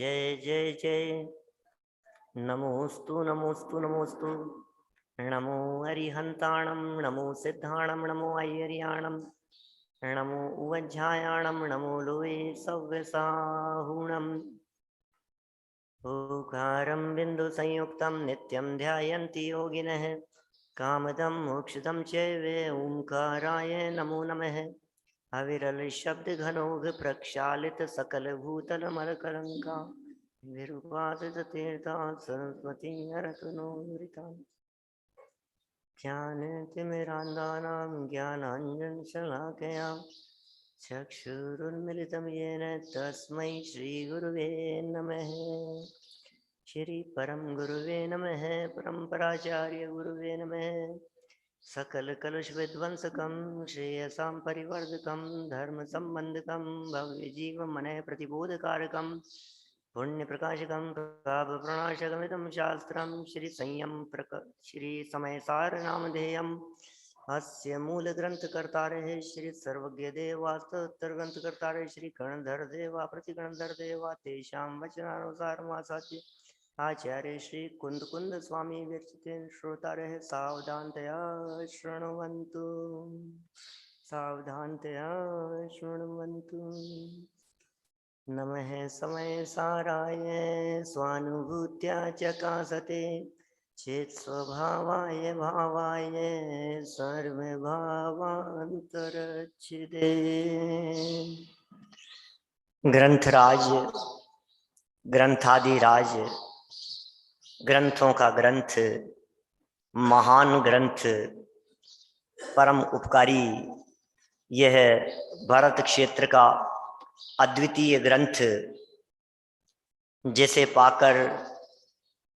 जय जय जय। नमोस्तु नमोस्तु नमोस्तु। नमो अरिहंताणं नमो सिद्धाणं नमो ऐर्याणं नमो उवज्झायाणं नमो लोये सव्यसाहुणम्। ओकारं बिन्दुसंयुक्तं नित्यं ध्यायन्ति योगिनः कामदं मोक्षदं चैव ओंकाराय नमो नमः। अविरल शब्द घनौघ प्रक्षालित सकल भूतल मलकलंका विरूपादित तीर्था सरस्वती हरतनोरिता ज्ञानतिमिरान्धानां ज्ञानाञ्जनशलाकया चक्षुरुन्मिलितं येन तस्मै श्रीगुरुवे नमः। श्री परम गुरुवे नमः। परम्पराचार्य गुरुवे नमः। सकल कलुष विध्वंसकं श्रेयसां परिवर्धकं धर्म संबंधकं भव्य जीव मन प्रतिबोधकारकं पुण्य प्रकाशकं पाप प्रणाशकमिदं शास्त्रं श्री संयम श्री समय सार नामधेयम् अस्य मूल ग्रंथ कर्तारः श्री सर्वज्ञ देवास्तोत्तर ग्रंथ कर्तारः श्री गणधर देवा प्रतिगणधर देवा तेषां वचनानुसारमासाद्य आचार्य श्री कुंद कुंद स्वामी विरचितेन श्रोतारः सावधानतया शृण्वन्तु सावधानतया शृण्वन्तु। नमः समय साराय स्वानुभूत्या चकासते चेत् स्वभावाय भावाय सर्वभावान्तरच्छिदे। ग्रंथराज ग्रंथादिराज ग्रंथों का ग्रंथ महान ग्रंथ परम उपकारी यह भरत क्षेत्र का अद्वितीय ग्रंथ जिसे पाकर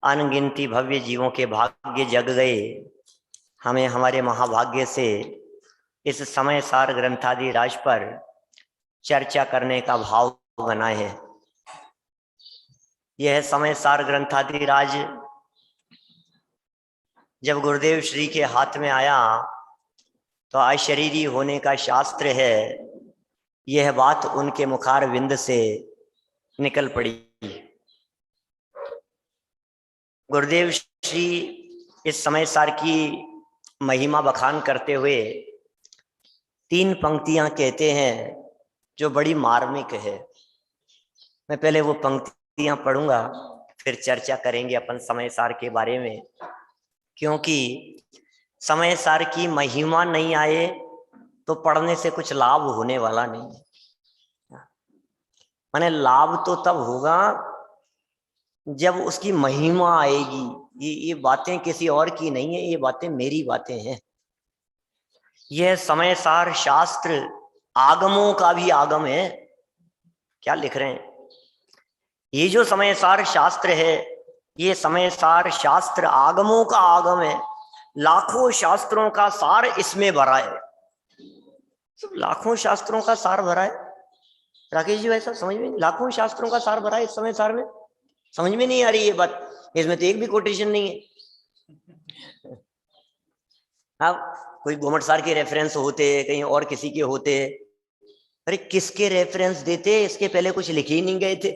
अनगिनती भव्य जीवों के भाग्य जग गए, हमें हमारे महाभाग्य से इस समय सार ग्रंथादि राज पर चर्चा करने का भाव बना है। यह समय सार ग्रंथादि राज जब गुरुदेव श्री के हाथ में आया तो अशरीरी होने का शास्त्र है, यह बात उनके मुखार विंद से निकल पड़ी। गुरुदेव श्री इस समय सार की महिमा बखान करते हुए 3 पंक्तियां कहते हैं जो बड़ी मार्मिक है। मैं पहले वो पंक्तियां पढ़ूंगा, फिर चर्चा करेंगे अपन समय सार के बारे में, क्योंकि समय सार की महिमा नहीं आए तो पढ़ने से कुछ लाभ होने वाला नहीं है। माने लाभ तो तब होगा जब उसकी महिमा आएगी। ये बातें किसी और की नहीं है, ये बातें मेरी बातें हैं। यह समय सार शास्त्र आगमों का भी आगम है। क्या लिख रहे हैं? ये जो समय सार शास्त्र है, ये समय सार शास्त्र आगमों का आगम है। लाखों शास्त्रों का सार इसमें भरा है। लाखों शास्त्रों का सार भरा है। राकेश जी वैसा समझ में, लाखों शास्त्रों का सार भरा है इस समय सार में। समझ में नहीं आ रही ये बात? इसमें तो एक भी कोटेशन नहीं है। अब कोई घुमटसार के रेफरेंस होते, कहीं और किसी के होते, अरे किसके रेफरेंस देते? इसके पहले कुछ लिखे ही नहीं गए थे।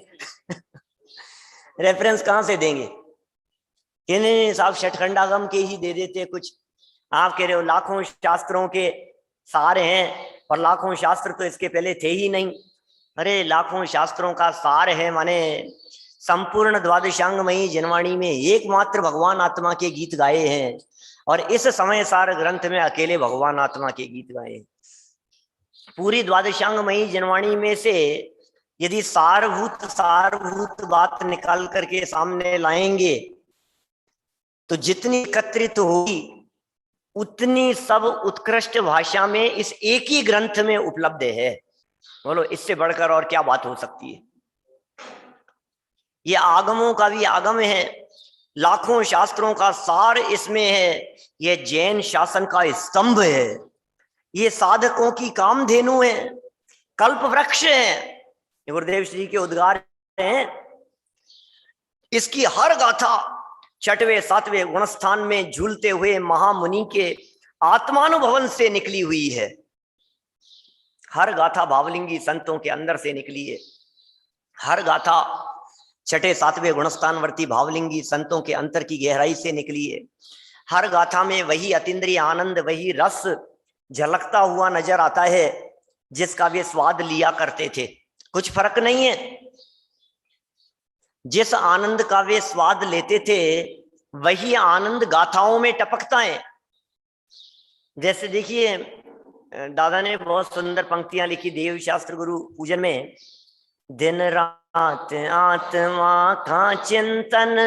रेफरेंस कहां से देंगे? नहीं साहब, षटखंडागम के ही दे देते कुछ। आप कह रहे हो लाखों शास्त्रों के सार हैं, और लाखों शास्त्र तो इसके पहले थे ही नहीं। अरे लाखों शास्त्रों का सार है, माने संपूर्ण द्वादशांगमयी जनवाणी में एकमात्र भगवान आत्मा के गीत गाए हैं, और इस समय सार ग्रंथ में अकेले भगवान आत्मा के गीत गाए। पूरी द्वादशांगमयी जनवाणी में से यदि सारभूत बात निकाल करके सामने लाएंगे तो जितनी एकत्रित होगी उतनी सब उत्कृष्ट भाषा में इस एक ही ग्रंथ में उपलब्ध है। बोलो, इससे बढ़कर और क्या बात हो सकती है? ये आगमों का भी आगम है, लाखों शास्त्रों का सार इसमें है। ये जैन शासन का स्तंभ है, ये साधकों की कामधेनु है, कल्प वृक्ष है। गुरुदेव श्री के उद्गार हैं। इसकी हर गाथा 6वें 7वें गुणस्थान में झूलते हुए महामुनि के आत्मानुभवन से निकली हुई है। हर गाथा भावलिंगी संतों के अंदर से निकली है। हर गाथा छठे सातवें गुणस्थानवर्ती भावलिंगी संतों के अंतर की गहराई से निकली है। हर गाथा में वही अतीन्द्रिय आनंद, वही रस झलकता हुआ नजर आता है जिसका वे स्वाद लिया करते थे। कुछ फर्क नहीं है। जिस आनंद का वे स्वाद लेते थे वही आनंद गाथाओं में टपकता है। जैसे देखिए, दादा ने बहुत सुंदर पंक्तियां लिखी देव शास्त्र गुरु पूजन में। दिन रात आत्मा का चिंतन,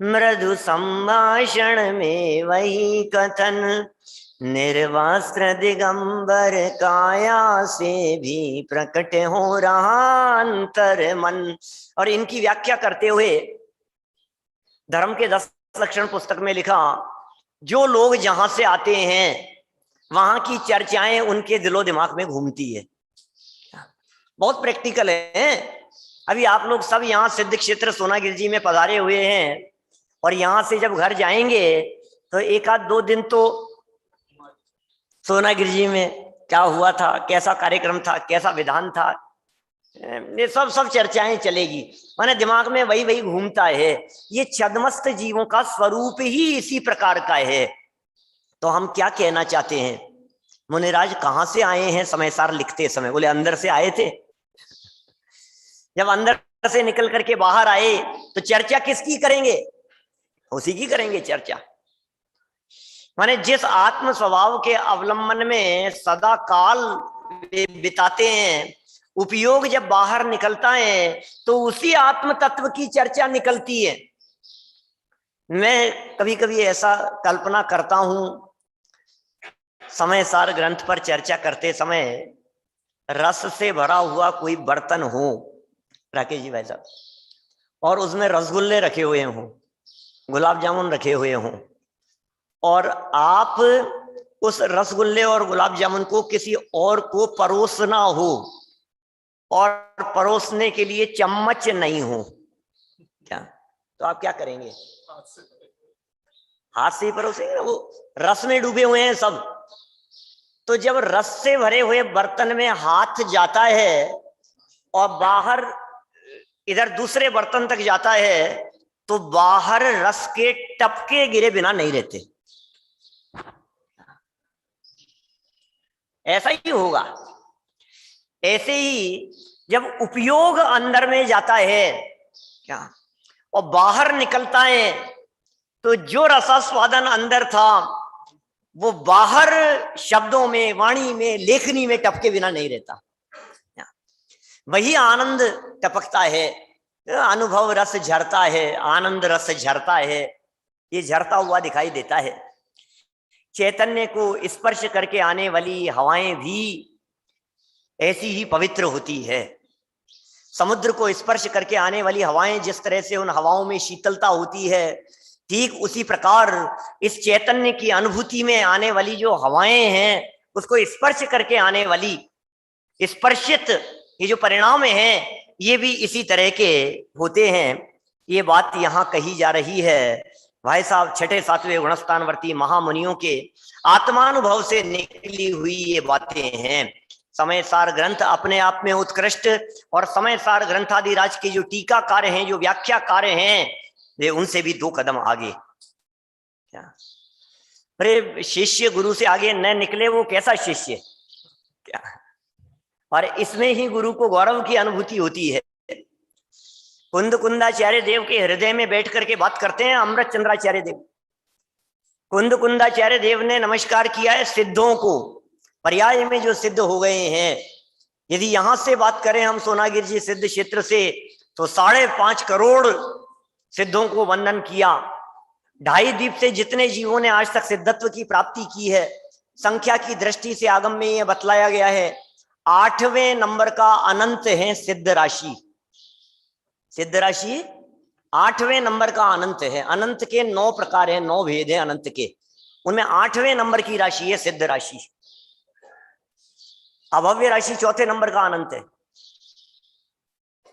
मृदु संभाषण में वही कथन, निर्वस्त्र दिगंबर काया से भी प्रकट हो रहा अंतर मन। और इनकी व्याख्या करते हुए धर्म के 10 लक्षण पुस्तक में लिखा, जो लोग जहां से आते हैं वहां की चर्चाएं उनके दिलो दिमाग में घूमती है। बहुत प्रैक्टिकल है। अभी आप लोग सब यहाँ सिद्ध क्षेत्र सोनागिर जी में पधारे हुए हैं और यहाँ से जब घर जाएंगे तो एक आध 2 दिन तो सोनागिर जी में क्या हुआ था, कैसा कार्यक्रम था, कैसा विधान था, ये सब चर्चाएं चलेगी। माने दिमाग में वही वही घूमता है। ये छद्मस्त जीवों का स्वरूप ही इसी प्रकार का है। तो हम क्या कहना चाहते हैं? मुनिराज कहाँ से आए हैं समयसार लिखते समय? बोले अंदर से आए थे। जब अंदर से निकल करके बाहर आए तो चर्चा किसकी करेंगे? उसी की करेंगे चर्चा। माने जिस आत्म स्वभाव के अवलंबन में सदा काल बिताते हैं, उपयोग जब बाहर निकलता है तो उसी आत्म तत्व की चर्चा निकलती है। मैं कभी कभी ऐसा कल्पना करता हूं, समयसार ग्रंथ पर चर्चा करते समय रस से भरा हुआ कोई बर्तन हो, राकेश जी भाई साहब, और उसमें रसगुल्ले रखे हुए हों, गुलाब जामुन रखे हुए हों, और आप उस रसगुल्ले और गुलाब जामुन को किसी और को परोसना हो और परोसने के लिए चम्मच नहीं हो, क्या तो आप क्या करेंगे? हाथ से ही परोसेंगे ना। वो रस में डूबे हुए हैं सब। तो जब रस से भरे हुए बर्तन में हाथ जाता है और बाहर इधर दूसरे बर्तन तक जाता है तो बाहर रस के टपके गिरे बिना नहीं रहते। ऐसा ही होगा। ऐसे ही जब उपयोग अंदर में जाता है क्या और बाहर निकलता है तो जो रसास्वादन अंदर था वो बाहर शब्दों में, वाणी में, लेखनी में टपके बिना नहीं रहता। वही आनंद टपकता है, अनुभव रस झरता है, आनंद रस झरता है। ये झरता हुआ दिखाई देता है। चैतन्य को स्पर्श करके आने वाली हवाएं भी ऐसी ही पवित्र होती है। समुद्र को स्पर्श करके आने वाली हवाएं जिस तरह से उन हवाओं में शीतलता होती है, ठीक उसी प्रकार इस चैतन्य की अनुभूति में आने वाली जो हवाएं हैं, उसको स्पर्श करके आने वाली स्पर्शित ये जो परिणाम हैं, ये भी इसी तरह के होते हैं। ये बात यहाँ कही जा रही है भाई साहब। छठे सातवें गुणस्थानवर्ती महामुनियों के आत्मानुभव से निकली हुई ये बातें हैं। समयसार ग्रंथ अपने आप में उत्कृष्ट, और समयसार ग्रंथादिराज के जो टीकाकार हैं, जो व्याख्याकार हैं, वे उनसे भी 2 कदम आगे। क्या अरे शिष्य गुरु से आगे न निकले वो कैसा शिष्य? क्या और इसमें ही गुरु को गौरव की अनुभूति होती है। कुंद कुंदाचार्य देव के हृदय में बैठ करके बात करते हैं अमृत चंद्राचार्य देव। कुंद कुंदाचार्य देव ने नमस्कार किया है सिद्धों को, पर्याय में जो सिद्ध हो गए हैं। यदि यहां से बात करें हम सोनागिर जी सिद्ध क्षेत्र से, तो 5.5 करोड़ सिद्धों को वंदन किया। 2.5 द्वीप से जितने जीवों ने आज तक सिद्धत्व की प्राप्ति की है, संख्या की दृष्टि से आगम में यह बतलाया गया है। 8वें नंबर का अनंत है सिद्ध राशि। सिद्ध राशि 8वें नंबर का अनंत है। अनंत के 9 प्रकार हैं, 9 भेद हैं अनंत के, उनमें 8वें नंबर की राशि है सिद्ध राशि। अभव्य राशि 4थे नंबर का अनंत है।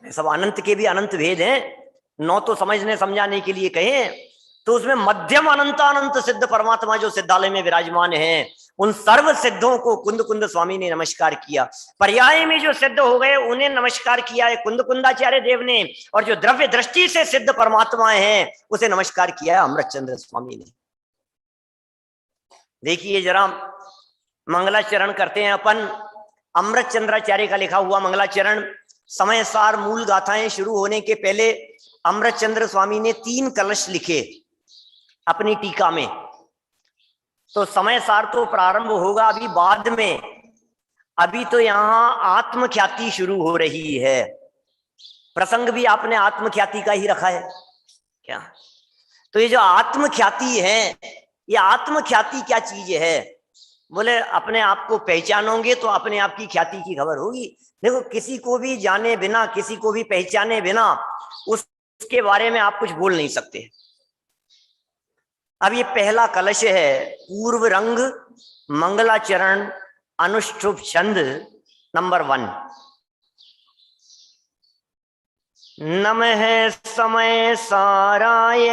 सब अनंत के भी अनंत भेद हैं, 9 तो समझने समझाने के लिए कहें तो उसमें मध्यम अनंत अनंत सिद्ध परमात्मा जो सिद्धालय में विराजमान है, उन सर्व सिद्धों को कुंद कुंद स्वामी ने नमस्कार किया। पर्याय में जो सिद्ध हो गए उन्हें नमस्कार किया है कुंद कुंदाचार्य देव ने, और जो द्रव्य दृष्टि से सिद्ध परमात्मा है उसे नमस्कार किया है अमृतचंद्र स्वामी ने। देखिए जरा मंगलाचरण करते हैं अपन। अमृतचंद्राचार्य का लिखा हुआ मंगलाचरण, समय सार मूल गाथाएं शुरू होने के पहले अमृतचंद्र स्वामी ने 3 कलश लिखे अपनी टीका में। तो समय सार तो प्रारंभ होगा अभी बाद में, अभी तो यहाँ आत्मख्याति शुरू हो रही है। प्रसंग भी आपने आत्मख्याति का ही रखा है क्या? तो ये जो आत्मख्याति है, ये आत्मख्याति क्या चीज है? बोले अपने आप को पहचानोगे तो अपने आप की ख्याति की खबर होगी। देखो किसी को भी जाने बिना, किसी को भी पहचाने बिना उसके बारे में आप कुछ बोल नहीं सकते। अब ये पहला कलश है, पूर्व रंग मंगलाचरण अनुष्ठुप छंद नंबर 1। नमः समय साराय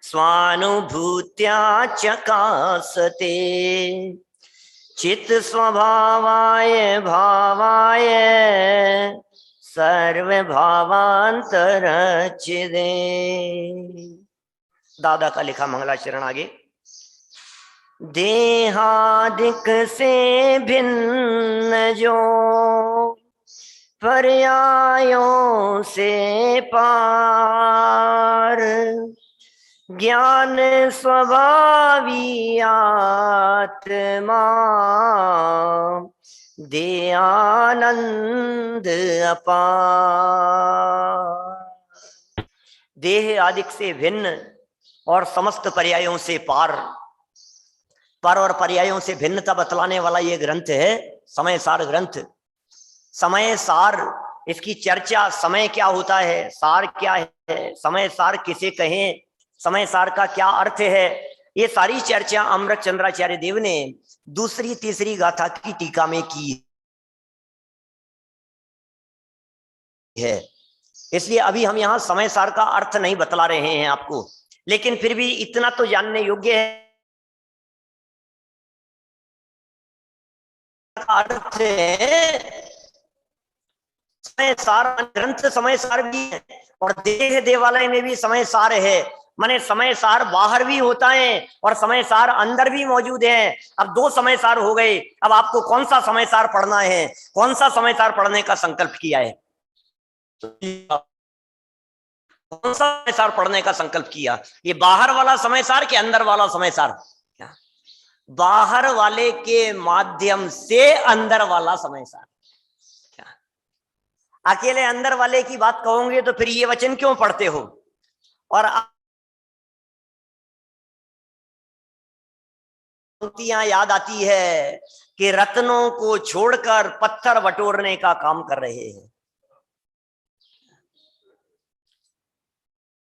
स्वानुभूत्या चकासते चित स्वभावाय भावाय सर्वभावांतर चिदे। दादा का लिखा मंगलाचरण आगे। देहादिक से भिन्न जो पर्यायों से पार ज्ञान स्वभावी आत्मा दे आनंद अपार। देह आदिक से भिन्न और समस्त पर्यायों से पार, पर और पर्यायों से भिन्नता बतलाने वाला ये ग्रंथ है समय सार ग्रंथ। समय सार, इसकी चर्चा, समय क्या होता है, सार क्या है, समय सार किसे कहें, समय सार का क्या अर्थ है, ये सारी चर्चा अमृतचंद्राचार्य देव ने दूसरी तीसरी गाथा की टीका में की है। इसलिए अभी हम यहाँ समय सार का अर्थ नहीं बतला रहे हैं आपको, लेकिन फिर भी इतना तो जानने योग्य है। अर्थ है समय सार, ग्रंथ समय सार भी है और देह देवालय में भी समय सार है। माने समय सार बाहर भी होता है और समय सार अंदर भी मौजूद है। अब 2 समय सार हो गए। अब आपको कौन सा समय सार पढ़ना है, कौन सा समय सार पढ़ने का संकल्प किया है, कौन सा समय सार पढ़ने का संकल्प किया? ये बाहर वाला समय सार के अंदर वाला समय सार? क्या बाहर वाले के माध्यम से अंदर वाला समय सार? क्या अकेले अंदर वाले की बात कहोगे तो फिर ये वचन क्यों पढ़ते हो? और पंक्तियां याद आती है कि रत्नों को छोड़कर पत्थर बटोरने का काम कर रहे हैं।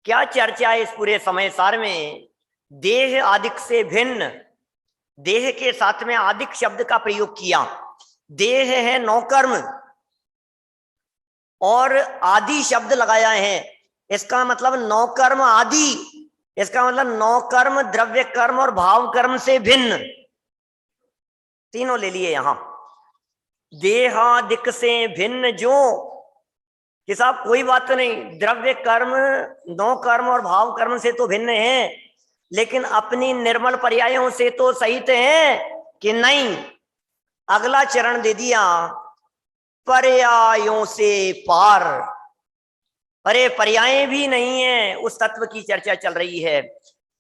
क्या चर्चा है इस पूरे समय सार में? देह आदिक से भिन्न, देह के साथ में आदिक शब्द का प्रयोग किया। देह है नौकर्म और आदि शब्द लगाया है, इसका मतलब नौकर्म आदि, इसका मतलब नौकर्म, द्रव्य कर्म और भाव कर्म से भिन्न, तीनों ले लिए यहां। देहादिक से भिन्न जो कि साहब कोई बात तो नहीं, द्रव्य कर्म, नौ कर्म और भाव कर्म से तो भिन्न है, लेकिन अपनी निर्मल पर्यायों से तो सहित है कि नहीं? अगला चरण दे दिया, पर्यायों से पार। अरे पर्याय भी नहीं है, उस तत्व की चर्चा चल रही है,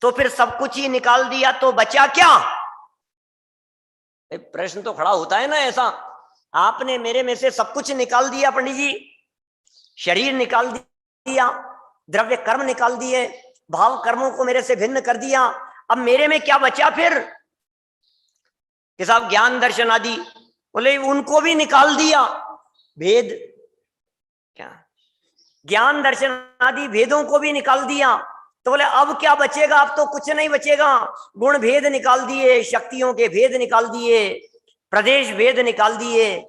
तो फिर सब कुछ ही निकाल दिया तो बचा क्या? प्रश्न तो खड़ा होता है ना ऐसा। आपने मेरे में से सब कुछ निकाल दिया पंडित जी, शरीर निकाल दिया, द्रव्य कर्म निकाल दिए, भाव कर्मों को मेरे से भिन्न कर दिया, अब मेरे में क्या बचा फिर? कि साहब ज्ञान दर्शन आदि, बोले उनको भी निकाल दिया, भेद क्या, ज्ञान दर्शन आदि भेदों को भी निकाल दिया, तो बोले अब क्या बचेगा? अब तो कुछ नहीं बचेगा। गुण भेद निकाल दिए, शक्तियों के भेद निकाल दिए, प्रदेश भेद निकाल दिए,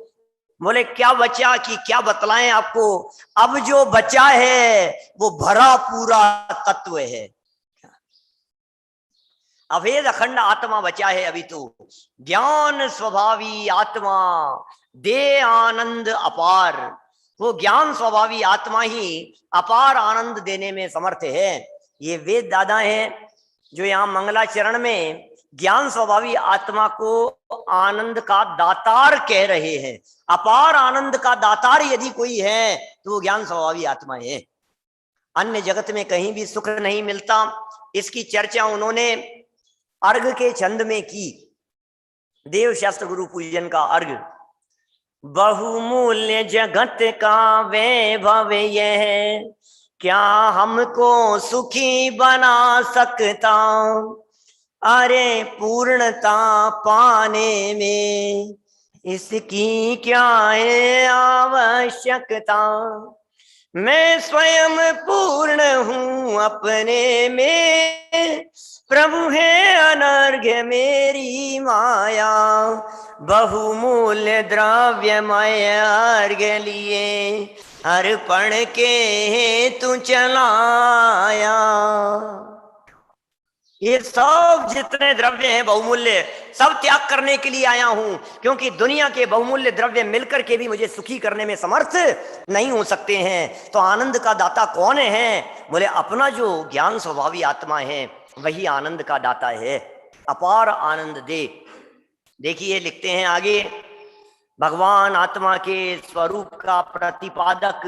बोले क्या बचा कि क्या बतलाएं आपको? अब जो बचा है वो भरा पूरा तत्व है। अभेद अखंड आत्मा बचा है अभी तो। ज्ञान स्वभावी आत्मा दे आनंद अपार। वो ज्ञान स्वभावी आत्मा ही अपार आनंद देने में समर्थ है। ये वेद दादा है जो यहाँ मंगलाचरण में ज्ञान स्वभावी आत्मा को आनंद का दातार कह रहे हैं। अपार आनंद का दातार यदि कोई है तो वो ज्ञान स्वभावी आत्मा है। अन्य जगत में कहीं भी सुख नहीं मिलता। इसकी चर्चा उन्होंने अर्घ के छंद में की। देव शास्त्र गुरु पूजन का अर्घ। बहुमूल्य जगत का वैभव यह, क्या हमको सुखी बना सकता। अरे पूर्णता पाने में इसकी क्या है आवश्यकता। मैं स्वयं पूर्ण हूँ अपने में, प्रभु है अनर्घ्य मेरी माया। बहुमूल्य द्रव्यमय अर्घ्य लिए अर्पण के हेतु चलाया। ये सब जितने द्रव्य हैं बहुमूल्य, सब त्याग करने के लिए आया हूं, क्योंकि दुनिया के बहुमूल्य द्रव्य मिलकर के भी मुझे सुखी करने में समर्थ नहीं हो सकते हैं। तो आनंद का दाता कौन है? बोले अपना जो ज्ञान स्वभावी आत्मा है वही आनंद का दाता है। अपार आनंद दे। देखिए लिखते हैं आगे, भगवान आत्मा के स्वरूप का प्रतिपादक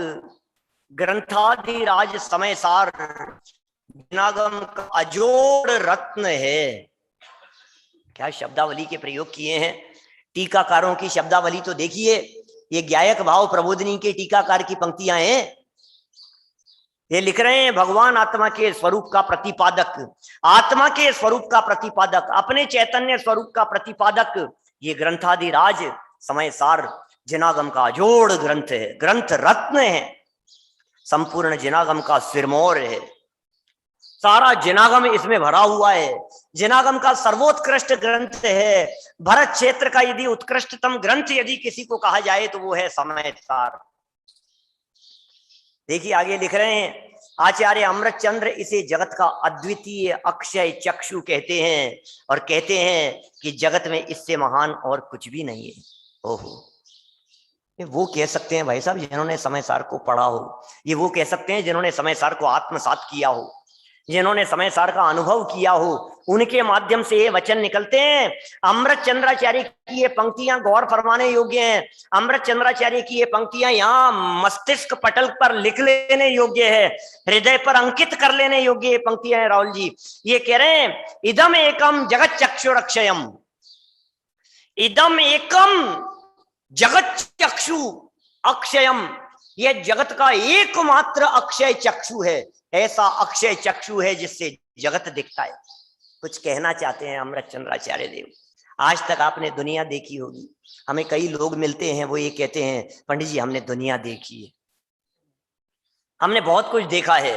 ग्रंथादिराज समय सार जिनागम का अजोड़ रत्न है। क्या शब्दावली के प्रयोग किए हैं। टीकाकारों की शब्दावली तो देखिए। ये गायक भाव प्रबोधिनी के टीकाकार की पंक्तियां हैं। ये लिख रहे हैं भगवान आत्मा के स्वरूप का प्रतिपादक, आत्मा के स्वरूप का प्रतिपादक, अपने चैतन्य स्वरूप का प्रतिपादक ये ग्रंथादिराज समय सार जिनागम का अजोड़ ग्रंथ है, ग्रंथ रत्न है, संपूर्ण जिनागम का सिरमौर है। सारा जिनागम इसमें भरा हुआ है। जिनागम का सर्वोत्कृष्ट ग्रंथ है। भरत क्षेत्र का यदि उत्कृष्टतम ग्रंथ यदि किसी को कहा जाए तो वो है समय सार। देखिए आगे लिख रहे हैं, आचार्य अमृतचंद्र इसे जगत का अद्वितीय अक्षय चक्षु कहते हैं और कहते हैं कि जगत में इससे महान और कुछ भी नहीं है। ओहो, ये वो कह सकते हैं भाई साहब जिन्होंने समय सार को पढ़ा हो। ये वो कह सकते हैं जिन्होंने समय सार को आत्मसात किया हो, जिन्होंने समय सार का अनुभव किया हो। उनके माध्यम से ये वचन निकलते हैं। अमृत चंद्राचार्य की ये पंक्तियां गौर फरमाने योग्य हैं। अमृत चंद्राचार्य की ये पंक्तियां यहाँ मस्तिष्क पटल पर लिख लेने योग्य है, हृदय पर अंकित कर लेने योग्य ये पंक्तियां हैं राहुल जी। ये कह रहे हैं, इदम एकम जगत चक्षुरक्षयम, इदम एकम जगत चक्षु अक्षयम। यह जगत का एकमात्र अक्षय चक्षु है। ऐसा अक्षय चक्षु है जिससे जगत दिखता है। कुछ कहना चाहते हैं अमृत चंद्राचार्य देव। आज तक आपने दुनिया देखी होगी। हमें कई लोग मिलते हैं, वो ये कहते हैं पंडित जी हमने दुनिया देखी है, हमने बहुत कुछ देखा है,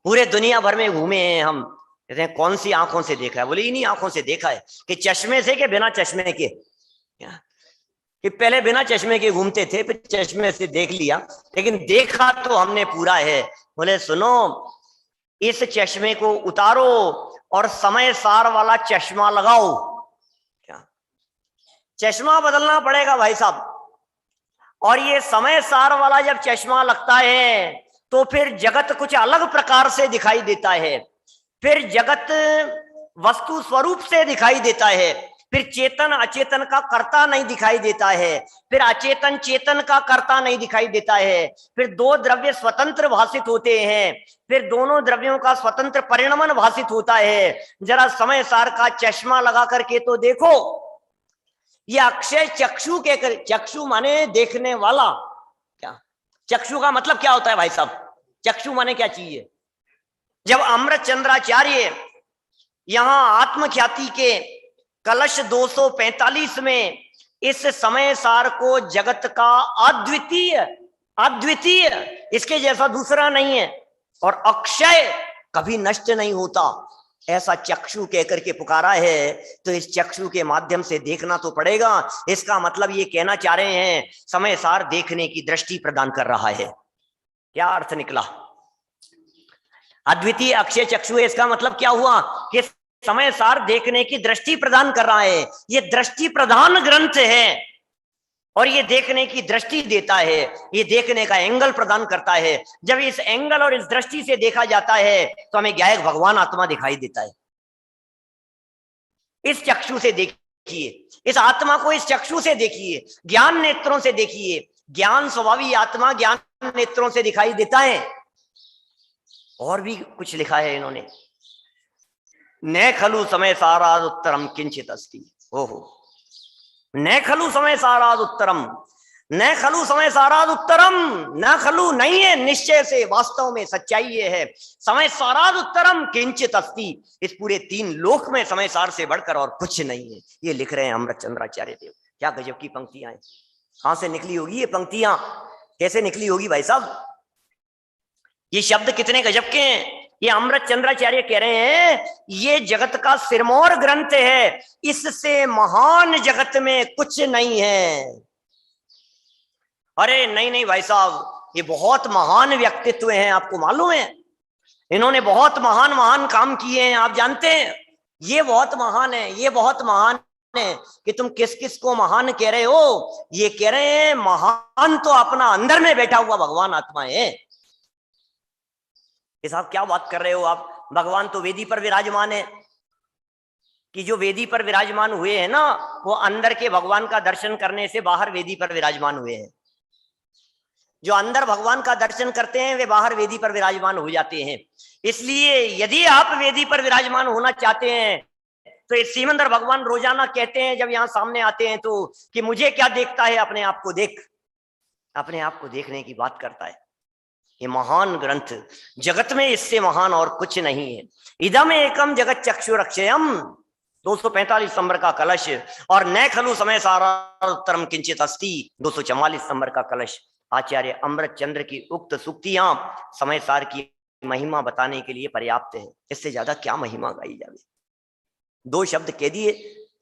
पूरे दुनिया भर में घूमे हैं हम। कहते हैं कौन सी आंखों से देखा है? बोले इन्हीं आंखों से देखा है। कि चश्मे से, कि बिना चश्मे के? कि पहले बिना चश्मे के घूमते थे, फिर चश्मे से देख लिया, लेकिन देखा तो हमने पूरा है। बोले सुनो, इस चश्मे को उतारो और समय सार वाला चश्मा लगाओ। क्या चश्मा बदलना पड़ेगा भाई साहब। और ये समय सार वाला जब चश्मा लगता है तो फिर जगत कुछ अलग प्रकार से दिखाई देता है। फिर जगत वस्तु स्वरूप से दिखाई देता है। फिर चेतन अचेतन का कर्ता नहीं दिखाई देता है। फिर अचेतन चेतन का कर्ता नहीं दिखाई देता है। फिर दो द्रव्य स्वतंत्र भाषित होते हैं। फिर दोनों द्रव्यों का स्वतंत्र परिणमन भाषित होता है। जरा समय सार का चश्मा लगा करके तो देखो। ये अक्षय चक्षु के चक्षु माने देखने वाला। क्या चक्षु का मतलब क्या होता है भाई साहब? चक्षु माने क्या चीज है? जब अमृत चंद्राचार्य यहां आत्मख्याति के कलश 245 में इस समय सार को जगत का अद्वितीय, अद्वितीय, इसके जैसा दूसरा नहीं है और अक्षय, कभी नष्ट नहीं होता, ऐसा चक्षु कहकर के पुकारा है, तो इस चक्षु के माध्यम से देखना तो पड़ेगा। इसका मतलब ये कहना चाह रहे हैं समय सार देखने की दृष्टि प्रदान कर रहा है। क्या अर्थ निकला? अद्वितीय अक्षय चक्षु है, इसका मतलब क्या हुआ कि समय सार देखने की दृष्टि प्रदान कर रहा है। ये दृष्टि प्रधान ग्रंथ है और ये देखने की दृष्टि देता है, ये देखने का एंगल प्रदान करता है। जब इस एंगल और इस दृष्टि से देखा जाता है तो हमें ज्ञायक भगवान आत्मा दिखाई देता है। इस चक्षु से देखिए, इस आत्मा को इस चक्षु से देखिए, ज्ञान नेत्रों से देखिए। ज्ञान स्वभावी आत्मा ज्ञान नेत्रों से दिखाई देता है। और भी कुछ लिखा है इन्होंने, न खलु समय साराद उत्तरम किंचित अस्ति। ओहो, न खलु समय साराद उत्तरम, न खलु समय साराद उत्तरम, न खलु नहीं है, निश्चय से वास्तव में सच्चाई ये है, समय साराद उत्तरम किंचित अस्ति। इस पूरे 3 लोक में समय सार से बढ़कर और कुछ नहीं है। ये लिख रहे हैं अमृतचंद्राचार्य देव। क्या गजब की पंक्तियां हैं। कहां से निकली होगी ये पंक्तियां, कैसे निकली होगी भाई साहब। ये शब्द कितने गजब के हैं। ये अमृतचंद्राचार्य कह रहे हैं ये जगत का सिरमौर ग्रंथ है, इससे महान जगत में कुछ नहीं है। अरे नहीं नहीं भाई साहब, ये बहुत महान व्यक्तित्व हैं, आपको मालूम है। इन्होंने बहुत महान महान काम किए हैं, आप जानते हैं। ये बहुत महान है, ये बहुत महान है। कि तुम किस किस को महान कह रहे हो। ये कह रहे हैं महान तो अपना अंदर में बैठा हुआ भगवान आत्मा है। ये साहब क्या बात कर रहे हो आप। भगवान तो वेदी पर विराजमान है। कि जो वेदी पर विराजमान हुए हैं ना, वो अंदर के भगवान का दर्शन करने से बाहर वेदी पर विराजमान हुए हैं। जो अंदर भगवान का दर्शन करते हैं वे बाहर वेदी पर विराजमान हो जाते हैं। इसलिए यदि आप वेदी पर विराजमान होना चाहते हैं तो ये सीमंदर भगवान रोजाना कहते हैं जब यहाँ सामने आते हैं तो, कि मुझे क्या देखता है, अपने आप को देख। अपने आप को देखने की बात करता है। ये महान ग्रंथ, जगत में इससे महान और कुछ नहीं है। इदम एकम जगत चक्षुरक्षयम, 245 नंबर का कलश। और न खलु समय सारा उत्तरम किंचित अस्ति, 244 नंबर का कलश। आचार्य अमृतचंद्र की उक्त सूक्तियां समय सार की महिमा बताने के लिए पर्याप्त है। इससे ज्यादा क्या महिमा गाई जावे। 2 शब्द कह दिए,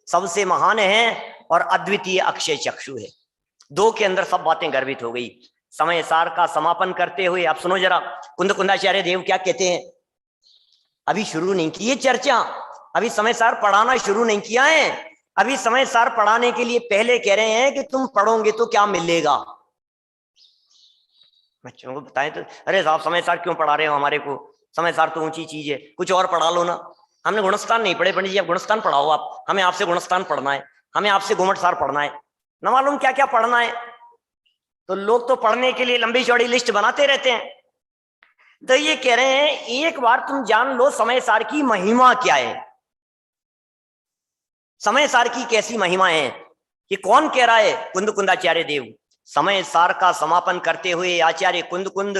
सबसे महान है और अद्वितीय अक्षय चक्षु है। 2 के अंदर सब बातें गर्भित हो गई। समय सार का समापन करते हुए आप सुनो जरा, कुंदकुंदाचार्य देव क्या कहते हैं। अभी शुरू नहीं की ये चर्चा, अभी समय सार पढ़ाना शुरू नहीं किया है। अभी समय सार पढ़ाने के लिए पहले कह रहे हैं कि तुम पढ़ोगे तो क्या मिलेगा। बच्चों को बताएं तो, अरे साहब समय सार क्यों पढ़ा रहे हो हमारे को, समय सार तो ऊंची चीज है, कुछ और पढ़ा लो ना। हमने गुणस्थान नहीं पढ़े पंडित जी, आप गुणस्थान पढ़ाओ। आप हमें आपसे गुणस्थान पढ़ना है, हमें आपसे घुमट सार पढ़ना है, न मालूम क्या क्या पढ़ना है। तो लोग तो पढ़ने के लिए लंबी चौड़ी लिस्ट बनाते रहते हैं। तो ये कह रहे हैं एक बार तुम जान लो समय सार की महिमा क्या है। समय सार की कैसी महिमा है, कि कौन कह रहा है। कुंदकुंदाचार्य देव। समय सार का समापन करते हुए आचार्य कुंद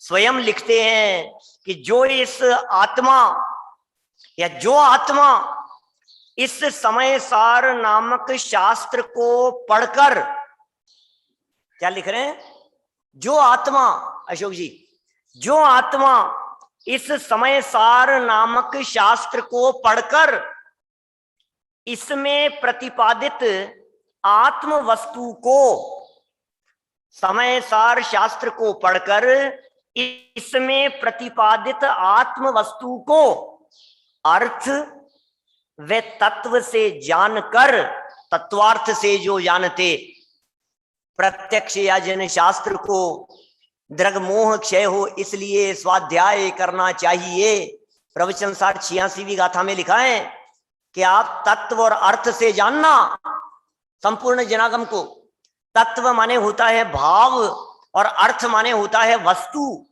स्वयं लिखते हैं कि जो इस आत्मा या जो आत्मा इस समय सार नामक शास्त्र को पढ़कर, क्या लिख रहे हैं, जो आत्मा, अशोक जी, जो आत्मा इस समय सार नामक शास्त्र को पढ़कर इसमें प्रतिपादित आत्म वस्तु को, समय सार शास्त्र को पढ़कर इसमें प्रतिपादित आत्म वस्तु को अर्थ व तत्व से जानकर, तत्वार्थ से जो जानते, प्रत्यक्ष या जन शास्त्र को दृग मोह क्षय हो इसलिए स्वाध्याय करना चाहिए। प्रवचन सार 86वीं गाथा में लिखा है कि आप तत्व और अर्थ से जानना संपूर्ण जनागम को। तत्व माने होता है भाव और अर्थ माने होता है वस्तु।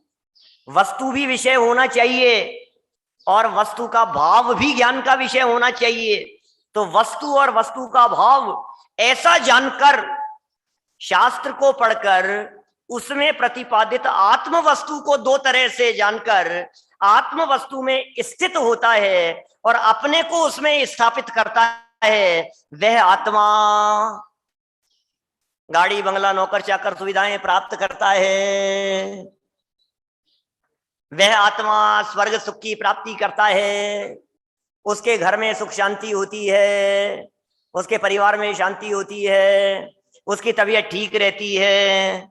वस्तु भी विषय होना चाहिए और वस्तु का भाव भी ज्ञान का विषय होना चाहिए। तो वस्तु और वस्तु का भाव ऐसा जानकर, शास्त्र को पढ़कर उसमें प्रतिपादित आत्म वस्तु को 2 तरह से जानकर आत्म वस्तु में स्थित होता है और अपने को उसमें स्थापित करता है, वह आत्मा गाड़ी बंगला नौकर चाकर सुविधाएं प्राप्त करता है। वह आत्मा स्वर्ग सुख की प्राप्ति करता है। उसके घर में सुख शांति होती है, उसके परिवार में शांति होती है, उसकी तबीयत ठीक रहती है।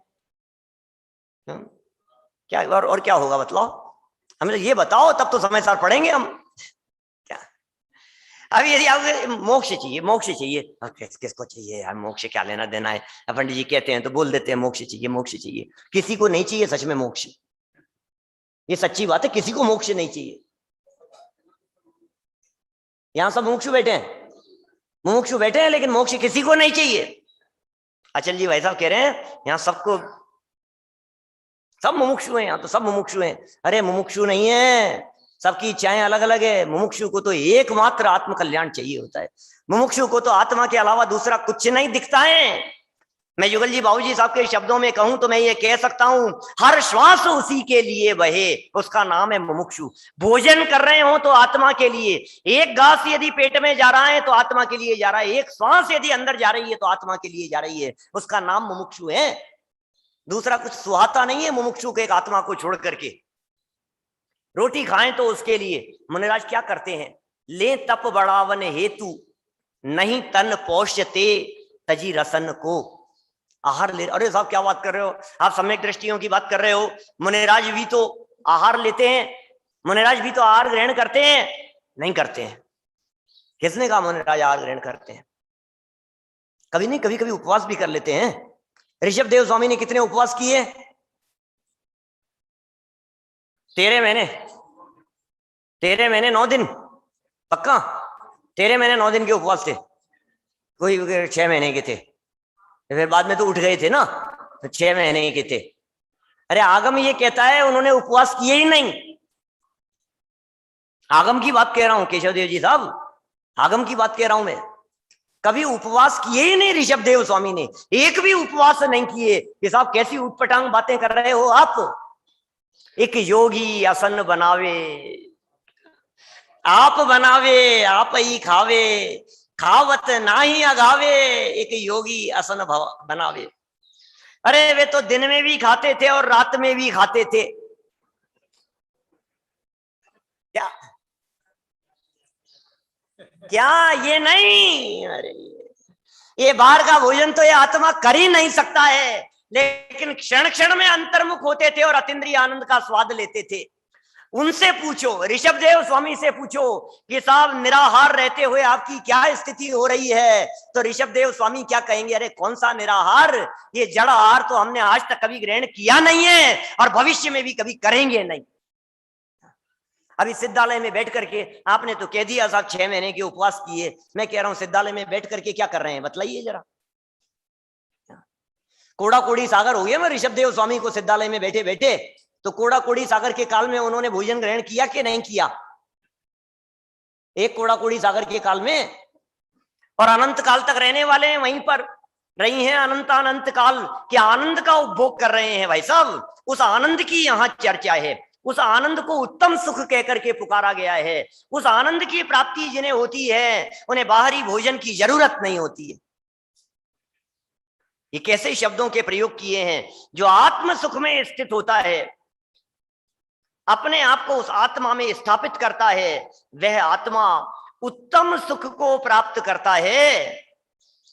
क्या और क्या होगा बताओ, हमें तो ये बताओ, तब तो समय सार पढ़ेंगे हम। क्या अभी यदि आपको मोक्ष चाहिए, मोक्ष चाहिए, किसको चाहिए यार मोक्ष, क्या लेना देना है, पंडित जी कहते हैं तो बोल देते हैं मोक्ष चाहिए, मोक्ष चाहिए। किसी को नहीं चाहिए सच में मोक्ष, ये सच्ची बात है, किसी को मोक्ष नहीं चाहिए। यहां सब मुमुक्षु बैठे हैं, मुमुक्षु बैठे हैं, लेकिन मोक्ष किसी को नहीं चाहिए। अचल जी भाई साहब कह रहे हैं यहाँ सबको, सब मुमुक्षु हैं यहाँ तो, सब मुमुक्षु हैं। अरे मुमुक्षु नहीं है, सबकी इच्छाएं अलग अलग है। मुमुक्षु को तो एकमात्र आत्म कल्याण चाहिए होता है। मुमुक्षु को तो आत्मा के अलावा दूसरा कुछ नहीं दिखता है। मैं युगल जी बाबूजी साहब के शब्दों में कहूं तो मैं ये कह सकता हूं, हर श्वास उसी के लिए बहे, उसका नाम है मुमुक्षु। भोजन कर रहे हो तो आत्मा के लिए, एक घास यदि पेट में जा रहा है तो आत्मा के लिए जा रहा है, एक श्वास यदि अंदर जा रही है तो आत्मा के लिए जा रही है, उसका नाम मुमुक्षु है। दूसरा कुछ सुहाता नहीं है मुमुक्षु के एक आत्मा को छोड़ करके। रोटी खाएं तो उसके लिए। मुनिराज क्या करते हैं, ले तप बढ़ावन हेतु, नहीं तन पोषते तजी रसन को। आहार ले, अरे साहब क्या बात कर रहे हो आप, सम्यक दृष्टियों की बात कर रहे हो। मुनिराज भी तो आहार लेते हैं, मुनिराज भी तो आहार ग्रहण करते हैं। नहीं करते हैं। किसने कहा मुनिराज आहार ग्रहण करते हैं? कभी नहीं, कभी कभी उपवास भी कर लेते हैं। ऋषभ देव स्वामी ने कितने उपवास किए? 13 महीने, 13 महीने 9 दिन, पक्का 13 महीने 9 दिन के उपवास थे। कोई 6 महीने के थे, फिर बाद में तो उठ गए थे ना, तो 6 महीने के थे। अरे आगम ये कहता है उन्होंने उपवास किए ही नहीं। आगम की बात कह रहा हूं केशव देव जी साहब, आगम की बात कह रहा हूं मैं। कभी उपवास किए ही नहीं ऋषभ देव स्वामी ने, एक भी उपवास नहीं किए। ये साहब कैसी उटपटांग बातें कर रहे हो आप। एक योगी आसन बनावे, आप बनावे आप ही खावे, खावत ना ही अगावे, एक योगी आसन बनावे। अरे वे तो दिन में भी खाते थे और रात में भी खाते थे। क्या क्या ये नहीं, अरे ये बाहर का भोजन तो ये आत्मा कर ही नहीं सकता है, लेकिन क्षण क्षण में अंतर्मुख होते थे और अतीन्द्रिय आनंद का स्वाद लेते थे। उनसे पूछो, ऋषभ देव स्वामी से पूछो कि साहब निराहार रहते हुए आपकी क्या स्थिति हो रही है, तो ऋषभ देव स्वामी क्या कहेंगे, अरे कौन सा निराहार, ये जड़ आहार तो हमने आज तक कभी ग्रहण किया नहीं है और भविष्य में भी कभी करेंगे नहीं। अभी सिद्धालय में बैठ करके आपने तो कह दिया साहब 6 महीने के उपवास किए। मैं कह रहा हूं सिद्धालय में बैठ करके क्या कर रहे हैं बतलाइए जरा। कोड़ा कोड़ी सागर हो गया मैं ऋषभ देव स्वामी को सिद्धालय में बैठे बैठे। तो कोड़ा कोड़ी सागर के काल में उन्होंने भोजन ग्रहण किया कि नहीं किया? एक कोड़ा कोड़ी सागर के काल में, और अनंत काल तक रहने वाले हैं वहीं पर, रही हैं अनंत अनंत काल के आनंद का उपभोग कर रहे हैं भाई साहब। उस आनंद की यहाँ चर्चा है, उस आनंद को उत्तम सुख कहकर के पुकारा गया है। उस आनंद की प्राप्ति जिन्हें होती है उन्हें बाहरी भोजन की जरूरत नहीं होती है। ये कैसे शब्दों के प्रयोग किए हैं, जो आत्म सुख में स्थित होता है, अपने आप को उस आत्मा में स्थापित करता है, वह आत्मा उत्तम सुख को प्राप्त करता है,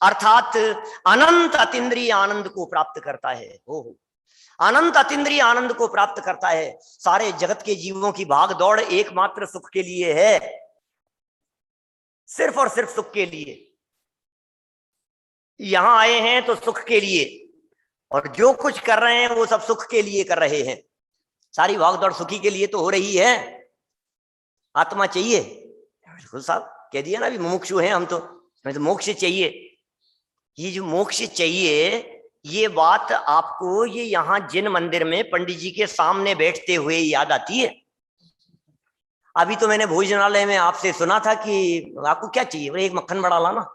अर्थात अनंत अतीन्द्रिय आनंद को प्राप्त करता है। हो अनंत अतीन्द्रिय आनंद को प्राप्त करता है। सारे जगत के जीवों की भाग दौड़ एकमात्र सुख के लिए है, सिर्फ और सिर्फ सुख के लिए। यहां आए हैं तो सुख के लिए, और जो कुछ कर रहे हैं वो सब सुख के लिए कर रहे हैं। सारी भाग दौड़ सुखी के लिए तो हो रही है। आत्मा चाहिए, बिल्कुल साहब कह दिया ना, अभी मुमुक्षु हैं हम तो, हमें तो मोक्ष चाहिए। ये जो मोक्ष चाहिए, ये बात आपको ये यहाँ जिन मंदिर में पंडित जी के सामने बैठते हुए याद आती है। अभी तो मैंने भोजनालय में आपसे सुना था कि आपको क्या चाहिए, एक मक्खन बड़ा लाना।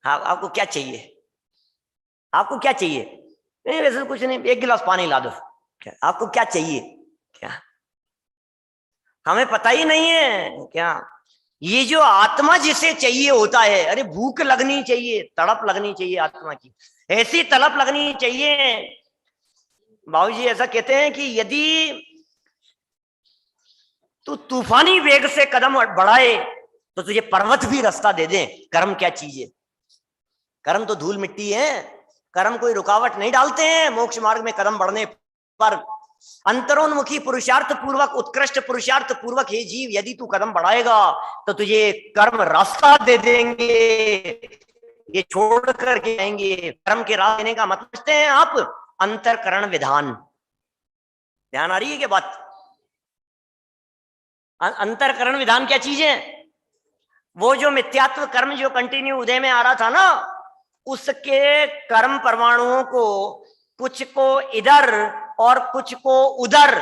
आपको क्या चाहिए, आपको क्या चाहिए? नहीं वैसे कुछ नहीं, 1 गिलास पानी ला दो। क्या आपको क्या चाहिए? क्या हमें पता ही नहीं है क्या? ये जो आत्मा जिसे चाहिए होता है, अरे भूख लगनी चाहिए, तड़प लगनी चाहिए आत्मा की, ऐसी तड़प लगनी चाहिए। बाबूजी ऐसा कहते हैं कि यदि तू तूफानी वेग से कदम बढ़ाए तो तुझे पर्वत भी रास्ता दे दे। कर्म क्या चीज है? कर्म तो धूल मिट्टी है, कर्म कोई रुकावट नहीं डालते हैं मोक्ष मार्ग में कदम बढ़ने पर। अंतरोन्मुखी पुरुषार्थ पूर्वक, उत्कृष्ट पुरुषार्थ पूर्वक हे जीव यदि तू कदम बढ़ाएगा तो तुझे कर्म रास्ता दे देंगे, ये छोड़ करके आएंगे। कर्म के रास्ते देने का मतलब समझते हैं आप? अंतरकरण विधान। ध्यान आ रही है क्या बात? अंतरकरण विधान क्या चीज है? वो जो मिथ्यात्व कर्म जो कंटिन्यू उदय में आ रहा था ना, उसके कर्म परमाणुओं को, कुछ को इधर और कुछ को उधर,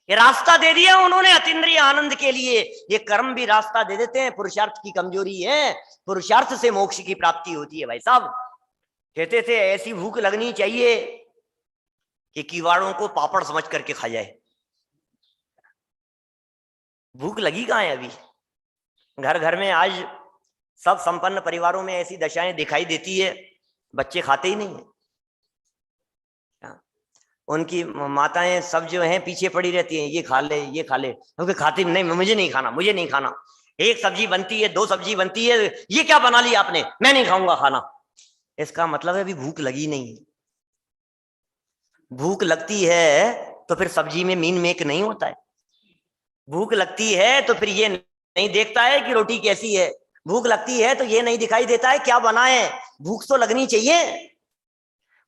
ये रास्ता दे दिया उन्होंने अतीन्द्रिय आनंद के लिए। ये कर्म भी रास्ता दे देते हैं, पुरुषार्थ की कमजोरी है। पुरुषार्थ से मोक्ष की प्राप्ति होती है भाई साहब। कहते थे ऐसी भूख लगनी चाहिए कि कीवाड़ों को पापड़ समझ करके खा जाए। भूख लगी कहाँ है अभी? घर घर में आज सब संपन्न परिवारों में ऐसी दशाएं दिखाई देती है, बच्चे खाते ही नहीं है। उनकी माताएं सब जो हैं पीछे पड़ी रहती हैं, ये खा ले ये खा ले, क्योंकि खाती नहीं, मुझे नहीं खाना, मुझे नहीं खाना। एक सब्जी बनती है, दो सब्जी बनती है, ये क्या बना लिया आपने, मैं नहीं खाऊंगा खाना। इसका मतलब है अभी भूख लगी नहीं। भूख लगती है तो फिर सब्जी में मीन मेक नहीं होता है। भूख लगती है तो फिर ये नहीं देखता है कि रोटी कैसी है। भूख लगती है तो ये नहीं दिखाई देता है क्या बना है। भूख तो लगनी चाहिए।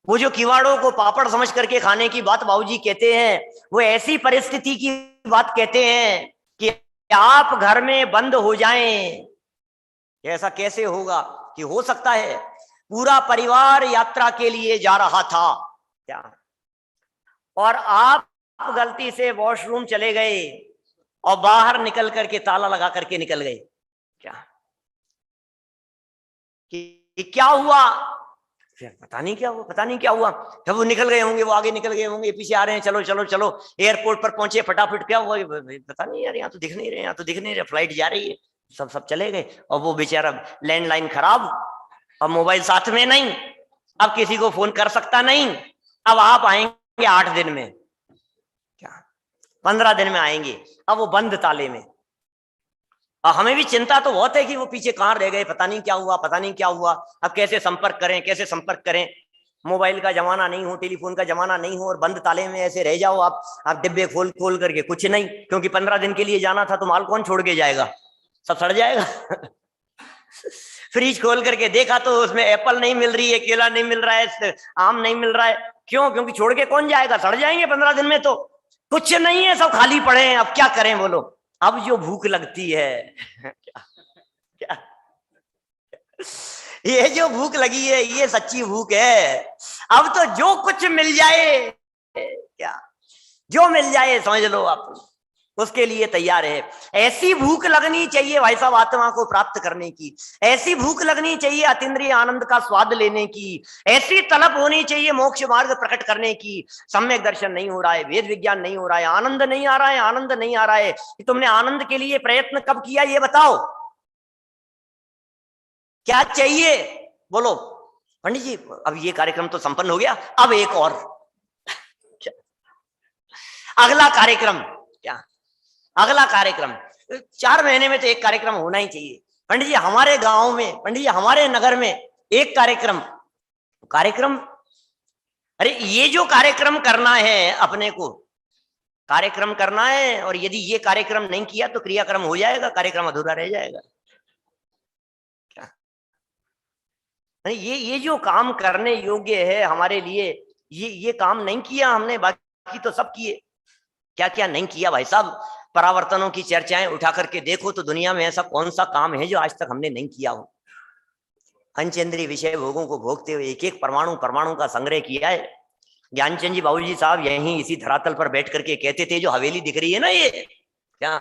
वो जो किवाड़ों को पापड़ समझ करके खाने की बात बाबूजी कहते हैं, वो ऐसी परिस्थिति की बात कहते हैं कि आप घर में बंद हो जाएं। ऐसा कैसे होगा? कि हो सकता है पूरा परिवार यात्रा के लिए जा रहा था क्या, और आप गलती से वॉशरूम चले गए और बाहर निकल करके ताला लगा करके निकल गए क्या, कि क्या हुआ? फिर पता नहीं क्या हुआ, पता नहीं क्या हुआ। जब वो निकल गए होंगे, वो आगे निकल गए होंगे, पीछे आ रहे हैं, चलो चलो चलो, एयरपोर्ट पर पहुंचे फटाफट, क्या हुआ पता नहीं यार, यहाँ तो दिख नहीं रहे, यहाँ तो दिख नहीं रहे, फ्लाइट जा रही है, सब सब चले गए। और वो बेचारा लैंडलाइन खराब, अब मोबाइल साथ में नहीं, अब किसी को फोन कर सकता नहीं। अब आप आएंगे 8 दिन में, क्या 15 दिन में आएंगे, अब वो बंद ताले में। और हमें भी चिंता तो बहुत है कि वो पीछे कहाँ रह गए, पता नहीं क्या हुआ, पता नहीं क्या हुआ। अब कैसे संपर्क करें, कैसे संपर्क करें? मोबाइल का जमाना नहीं हो, टेलीफोन का जमाना नहीं हो, और बंद ताले में ऐसे रह जाओ आप डिब्बे खोल खोल करके कुछ नहीं, क्योंकि 15 दिन के लिए जाना था तो माल कौन छोड़ के जाएगा, सब सड़ जाएगा। फ्रिज खोल करके देखा तो उसमें एप्पल नहीं मिल रही है, केला नहीं मिल रहा है, आम नहीं मिल रहा है। क्यों? क्योंकि छोड़ के कौन जाएगा, सड़ जाएंगे 15 दिन में, तो कुछ नहीं है, सब खाली पड़े हैं। अब क्या करें बोलो? अब जो भूख लगती है क्या, क्या? ये जो भूख लगी है ये सच्ची भूख है। अब तो जो कुछ मिल जाए, क्या जो मिल जाए समझ लो आप, उसके लिए तैयार है। ऐसी भूख लगनी चाहिए भाई साहब आत्मा को प्राप्त करने की, ऐसी भूख लगनी चाहिए अतीन्द्रिय आनंद का स्वाद लेने की, ऐसी तलब होनी चाहिए मोक्ष मार्ग प्रकट करने की। सम्यक दर्शन नहीं हो रहा है, वेद विज्ञान नहीं हो रहा है, आनंद नहीं आ रहा है, आनंद नहीं आ रहा है। तुमने आनंद के लिए प्रयत्न कब किया ये बताओ? क्या चाहिए बोलो? पंडित जी अब ये कार्यक्रम तो संपन्न हो गया, अब एक और अगला कार्यक्रम, क्या अगला कार्यक्रम? 4 महीने में तो एक कार्यक्रम होना ही चाहिए। पंडित जी हमारे गांव में, पंडित जी हमारे नगर में एक कार्यक्रम, अरे ये जो कार्यक्रम करना है अपने को, कार्यक्रम करना है, और यदि ये कार्यक्रम नहीं किया तो क्रियाक्रम हो जाएगा, कार्यक्रम अधूरा रह जाएगा। क्या ये जो काम करने योग्य है हमारे लिए, ये काम नहीं किया हमने, बाकी तो सब किए। क्या क्या नहीं किया भाई साहब? परावर्तनों की चर्चाएं उठा करके देखो तो दुनिया में ऐसा कौन सा काम है जो आज तक हमने नहीं किया हो। पंचेंद्रिय विषय भोगों को भोगते हुए एक एक परमाणु का संग्रह किया है। ज्ञानचंद जी बाबूजी साहब यहीं इसी धरातल पर बैठ करके कहते थे, जो हवेली दिख रही है ना, ये क्या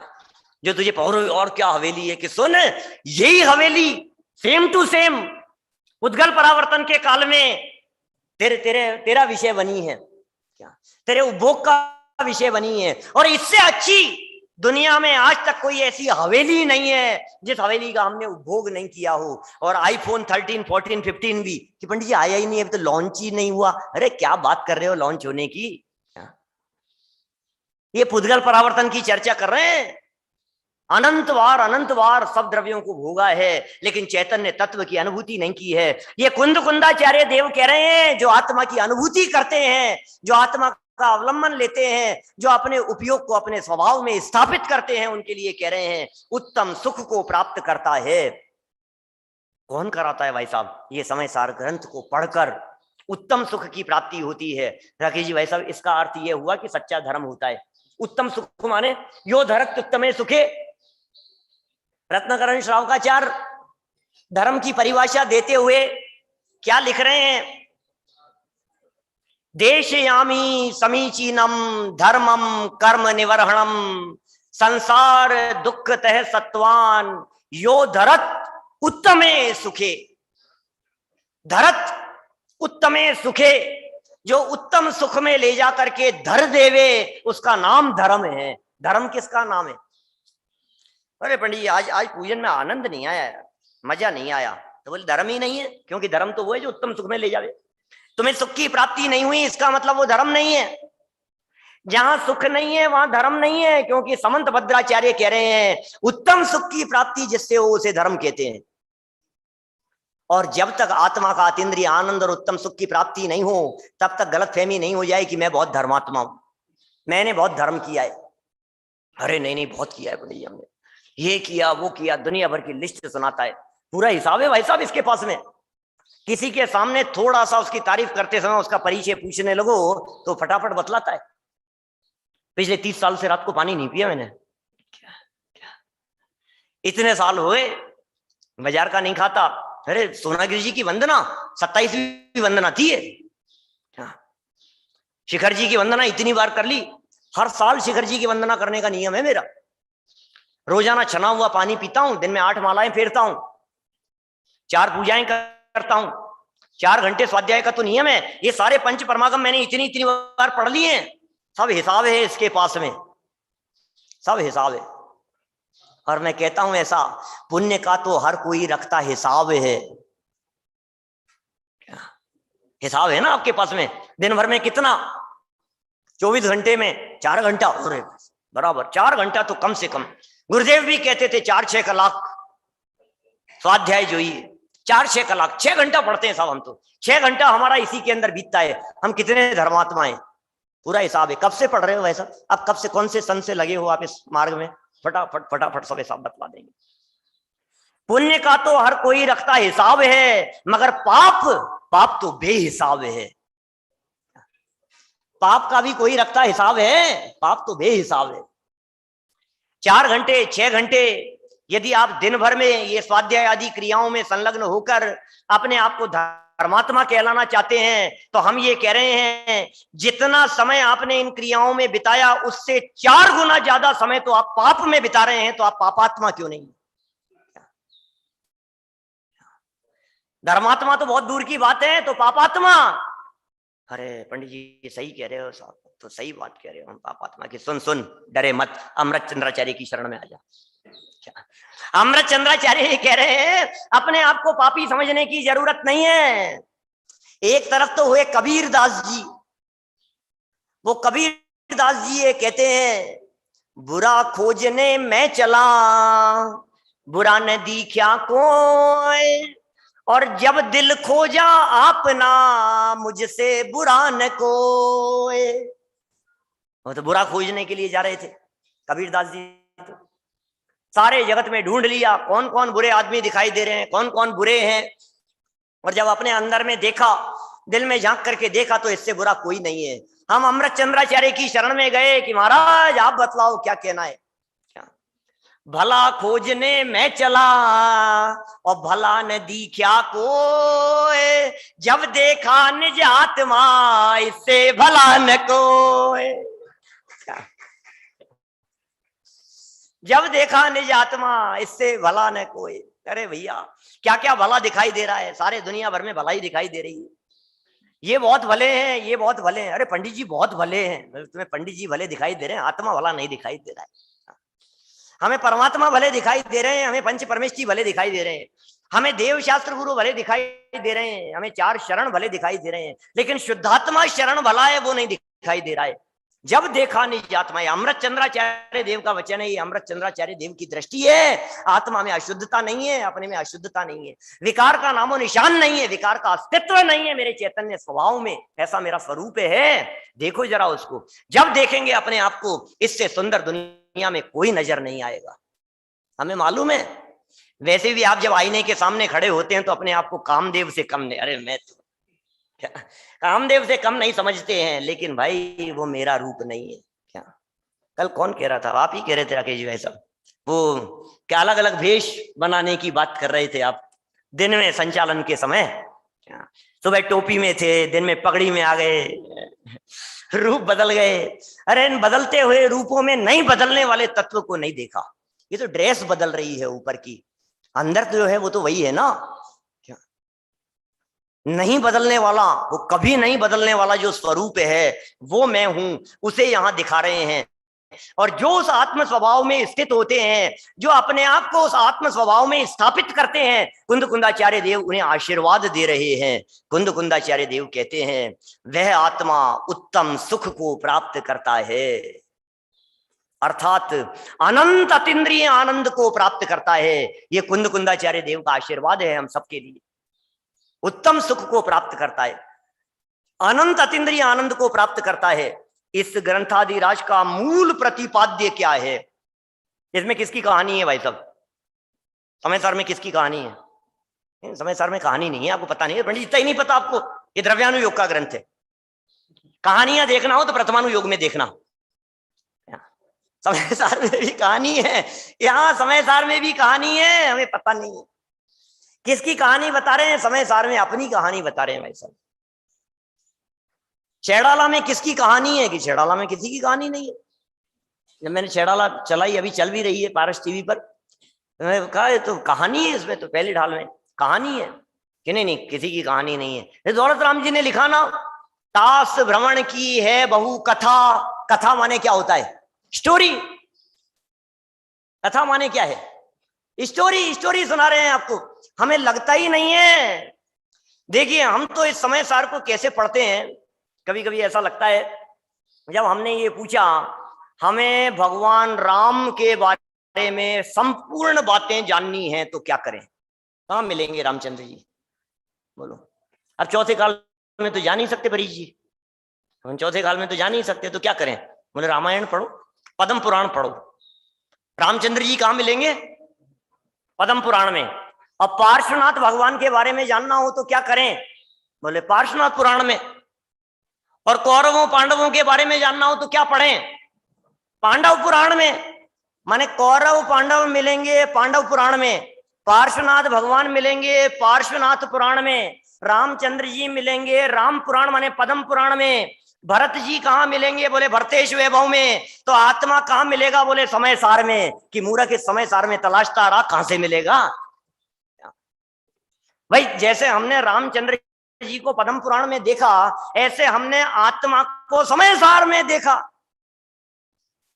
जो तुझे पौर और क्या हवेली है, कि सुन यही हवेली सेम टू सेम उद्गल परावर्तन के काल में तेरा विषय बनी है, क्या तेरे उपभोग का विषय बनी है। और इससे अच्छी दुनिया में आज तक कोई ऐसी हवेली नहीं है जिस हवेली का हमने उपभोग नहीं किया हो। और आईफोन 13, 14, 15 भी, कि पंडित जी आया ही नहीं, अभी तो लॉन्च ही नहीं हुआ। अरे क्या बात कर रहे हो लॉन्च होने की? ये पुद्गल परावर्तन की चर्चा कर रहे हैं। अनंत बार सब द्रव्यों को भोगा है, लेकिन चैतन्य तत्व की अनुभूति नहीं की है। ये कुंद कुंदाचार्य देव कह रहे हैं, जो आत्मा की अनुभूति करते हैं, जो आत्मा का अवलंबन लेते हैं, जो अपने उपयोग को अपने स्वभाव में स्थापित करते हैं, उनके लिए कह रहे हैं उत्तम सुख को प्राप्त करता है। कौन कराता है भाई साहब? ये समय सार ग्रंथ को पढ़कर उत्तम सुख की प्राप्ति होती है। राकेश जी भाई साहब, इसका अर्थ यह हुआ कि सच्चा धर्म होता है। उत्तम सुख माने यो धरक उत्तमे सुखे। रत्नाकरण श्रावकाचार्य धर्म की परिभाषा देते हुए क्या लिख रहे हैं? देशयामी समीचीनम धर्मम कर्म निवर्हणम संसार दुख तह सत्वान यो धरत उत्तमे सुखे। धरत उत्तमे सुखे, जो उत्तम सुख में ले जा करके धर देवे, उसका नाम धर्म है। धर्म किसका नाम है? अरे पंडित जी, आज पूजन में आनंद नहीं आया, मजा नहीं आया। तो बोले धर्म ही नहीं है, क्योंकि धर्म तो वो है जो उत्तम सुख में ले जावे। तुम्हें सुख की प्राप्ति नहीं हुई, इसका मतलब वो धर्म नहीं है। जहां सुख नहीं है वहां धर्म नहीं है, क्योंकि समंत भद्राचार्य कह रहे हैं उत्तम सुख की प्राप्ति जिससे हो उसे धर्म कहते हैं। और जब तक आत्मा का अतीन्द्रिय आनंद और उत्तम सुख की प्राप्ति नहीं हो, तब तक गलतफहमी नहीं हो जाए कि मैं बहुत धर्मात्मा हूं, मैंने बहुत धर्म किया है। अरे नहीं नहीं, बहुत किया है पंडित जी, हमने ये किया वो किया, दुनिया भर की लिस्ट सुनाता है, पूरा हिसाब है भाई साहब इसके पास में। किसी के सामने थोड़ा सा उसकी तारीफ करते समय उसका परिचय पूछने लगो तो फटाफट बतलाता है, पिछले 30 साल से रात को पानी नहीं पिया मैंने। क्या क्या इतने साल हुए बाजार का नहीं खाता। अरे सोनागिरी जी की वंदना 27वीं वंदना थी ये। शिखर जी की वंदना इतनी बार कर ली, हर साल शिखर जी की वंदना करने का नियम है मेरा। रोजाना छना हुआ पानी पीता हूं, दिन में 8 मालाएं फेरता हूं, 4 पूजाएं करता हूं, 4 घंटे स्वाध्याय का तो नियम है। ये सारे पंच परमागम मैंने इतनी इतनी बार पढ़ लिए हैं, सब हिसाब है इसके पास में, सब हिसाब है। और मैं कहता हूं ऐसा, पुण्य का तो हर कोई रखता हिसाब है। हिसाब है ना आपके पास में, दिन भर में कितना, 24 घंटे में 4 घंटा, अरे बराबर 4 घंटा तो कम से कम। गुरुदेव भी कहते थे 4-6 कलाक स्वाध्याय जो ही 4-6 कलाक, 6 घंटा पढ़ते हैं साहब हम तो। 6 घंटा हमारा इसी के अंदर बीतता है। हम कितने धर्मात्मा हैं, पूरा हिसाब है। कब से पढ़ रहे हो वैसा? अब कब से, कौन से सन से लगे हो आप इस मार्ग में? फटाफट फटाफट सब हिसाब बतला देंगे। पुण्य का तो हर कोई रखता हिसाब है, मगर पाप तो बेहिसाब है। पाप का भी कोई रखता हिसाब है? पाप तो बेहिसाब है। 4 घंटे 6 घंटे यदि आप दिन भर में ये स्वाध्याय आदि क्रियाओं में संलग्न होकर अपने आप को धर्मात्मा कहलाना चाहते हैं, तो हम ये कह रहे हैं जितना समय आपने इन क्रियाओं में बिताया उससे 4 गुना ज्यादा समय तो आप पाप में बिता रहे हैं, तो आप पापात्मा क्यों नहीं? धर्मात्मा तो बहुत दूर की बात है, तो पापात्मा। अरे पंडित जी सही कह रहे हो साहब, तो सही बात कह रहे हो। हम पापात्मा की सुन डरे मत, अमृत चंद्राचार्य की शरण में आ जा। अमृत चंद्राचार्य कह रहे हैं अपने आप को पापी समझने की जरूरत नहीं है। एक तरफ तो हुए कबीर दास जी, वो कबीर दास जी ये कहते हैं बुरा खोजने मैं चला, बुरा न दिखा कोई, और जब दिल खोजा आपना मुझसे बुरा न कोई। वो तो बुरा खोजने के लिए जा रहे थे कबीर दास जी। तो सारे जगत में ढूंढ लिया कौन कौन बुरे आदमी दिखाई दे रहे हैं, कौन कौन बुरे हैं, और जब अपने अंदर में देखा, दिल में झांक करके देखा, तो इससे बुरा कोई नहीं है। हम अमृत चंद्राचार्य की शरण में गए कि महाराज आप बतलाओ क्या कहना है। क्या भला खोजने मैं चला और भला न दिखा कोई, जब देखा निज आत्मा इससे भला न कोई। जब देखा निज आत्मा इससे भला न कोई। अरे भैया क्या क्या भला दिखाई दे रहा है, सारे दुनिया भर में भला ही दिखाई दे रही है। ये बहुत भले हैं, ये बहुत भले हैं। अरे पंडित जी बहुत भले हैं, तुम्हें पंडित जी भले दिखाई दे रहे हैं, आत्मा भला नहीं दिखाई दे रहा है। हमें परमात्मा भले दिखाई दे रहे हैं, हमें पंच परमेश्वर भले दिखाई दे रहे हैं, हमें देव शास्त्र गुरु भले दिखाई दे रहे हैं, हमें 4 शरण भले दिखाई दे रहे हैं, लेकिन शुद्धात्मा शरण भला है वो नहीं दिखाई दे रहा है। जब देखा निज आत्मा, अमृत चंद्राचार्य देव का वचन है, ये अमृत चंद्राचार्य देव की दृष्टि है। आत्मा में अशुद्धता नहीं है, अपने में अशुद्धता नहीं है, विकार का नामो निशान नहीं है, विकार का अस्तित्व नहीं है मेरे चैतन्य स्वभाव में, ऐसा मेरा स्वरूप है। देखो जरा उसको, जब देखेंगे अपने आप को, इससे सुंदर दुनिया में कोई नजर नहीं आएगा। हमें मालूम है, वैसे भी आप जब आईने के सामने खड़े होते हैं तो अपने आप को कामदेव से कम नहीं, अरे मैं तो क्या कामदेव से कम नहीं समझते हैं, लेकिन भाई वो मेरा रूप नहीं है। क्या कल कौन कह रहा था, आप ही कह रहे थे राकेश जी भाई साहब, वो क्या अलग अलग भेष बनाने की बात कर रहे थे आप दिन में संचालन के समय। सुबह टोपी में थे, दिन में पगड़ी में आ गए, रूप बदल गए। अरे इन बदलते हुए रूपों में नहीं बदलने वाले तत्व को नहीं देखा। ये तो ड्रेस बदल रही है ऊपर की, अंदर तो जो है वो तो वही है ना। क्या नहीं बदलने वाला, वो कभी नहीं बदलने वाला जो स्वरूप है वो मैं हूं, उसे यहां दिखा रहे हैं। और जो उस आत्म स्वभाव में स्थित होते हैं, जो अपने आप को उस आत्म स्वभाव में स्थापित करते हैं, कुंद कुंदाचार्य देव उन्हें आशीर्वाद दे रहे हैं। कुंद कुंदाचार्य देव कहते हैं वह आत्मा उत्तम सुख को प्राप्त करता है, अर्थात अनंत अतीन्द्रिय आनंद को प्राप्त करता है। ये कुंद कुंदाचार्य देव का आशीर्वाद है हम सबके लिए। उत्तम सुख को प्राप्त करता है, अनंत अतीन्द्रिय आनंद को प्राप्त करता है। इस ग्रंथादिराज का मूल प्रतिपाद्य क्या है? इसमें किसकी कहानी है भाई साहब? समय सार में किसकी कहानी है? समय सार में कहानी नहीं है, आपको पता नहीं है पंडित, इतना ही नहीं पता आपको। ये द्रव्यानुयोग का ग्रंथ है। कहानियां देखना हो तो प्रथमानुयोग में देखना। समय सार में भी कहानी है, यहाँ समय सार में भी कहानी है, हमें पता नहीं है किसकी कहानी बता रहे हैं। समय सार में अपनी कहानी बता रहे हैं भाई साहब। छेड़ाला में किसकी कहानी है? कि छेड़ाला में किसी की कहानी नहीं है। जब मैंने छेड़ाला चलाई, अभी चल भी रही है पारस टीवी पर, तो मैंने कहा तो कहानी है इसमें, तो पहली ढाल में कहानी है कि नहीं? नहीं, किसी की कहानी नहीं है। दौलत राम जी ने लिखा ना, तास भ्रमण की है बहु कथा। कथा माने क्या होता है? स्टोरी। कथा माने क्या है? स्टोरी। स्टोरी सुना रहे हैं आपको, हमें लगता ही नहीं है। देखिए हम तो इस समय सार को कैसे पढ़ते हैं, कभी कभी ऐसा लगता है, जब हमने ये पूछा हमें भगवान राम के बारे में संपूर्ण बातें जाननी है तो क्या करें, कहाँ मिलेंगे रामचंद्र जी? बोलो। अब चौथे काल में तो जा नहीं सकते परीश जी, हम चौथे काल में तो जा नहीं सकते, तो क्या करें? बोले रामायण पढ़ो, पद्म पुराण पढ़ो। रामचंद्र जी कहाँ मिलेंगे? पद्म पुराण में। अब पार्श्वनाथ भगवान के बारे में जानना हो तो क्या करें? बोले पार्श्वनाथ पुराण में। और कौरवों पांडवों के बारे में जानना हो तो क्या पढ़ें? पांडव पुराण में। माने कौरव पांडव मिलेंगे पांडव पुराण में, पार्श्वनाथ भगवान मिलेंगे पार्श्वनाथ पुराण में, रामचंद्र जी मिलेंगे राम पुराण माने पद्म पुराण में, भरत जी कहाँ मिलेंगे? बोले भरतेश वैभव में। तो आत्मा कहाँ मिलेगा? बोले समय सार में। कि मूर्ख इस समय सार में तलाशता रहा, कहां से मिलेगा भाई? जैसे हमने रामचंद्र जी को पद्म पुराण में देखा, ऐसे हमने आत्मा को समय सार में देखा।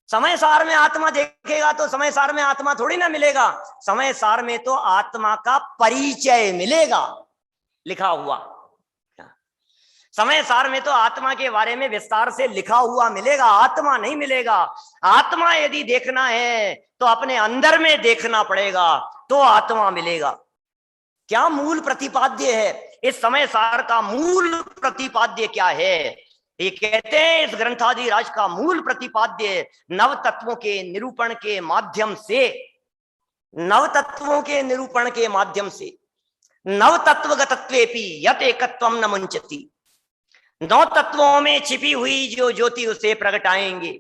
समय सार में आत्मा देखेगा तो समय सार में आत्मा थोड़ी ना मिलेगा, समय सार में तो आत्मा का परिचय मिलेगा लिखा हुआ। समय सार में तो आत्मा के बारे में विस्तार से लिखा हुआ मिलेगा, आत्मा नहीं मिलेगा। आत्मा यदि देखना है तो अपने अंदर में देखना पड़ेगा, तो आत्मा मिलेगा। क्या मूल प्रतिपाद्य है? इस समय सार का मूल प्रतिपाद्य क्या है? ये कहते हैं इस ग्रंथादिराज का मूल प्रतिपाद्य नव तत्वों के निरूपण के माध्यम से, नव तत्वों के निरूपण के माध्यम से, नव तत्वगतत्वेपि यत एकत्वम न मुंचति। नौ तत्वों में छिपी हुई जो ज्योति उसे प्रगटाएंगे।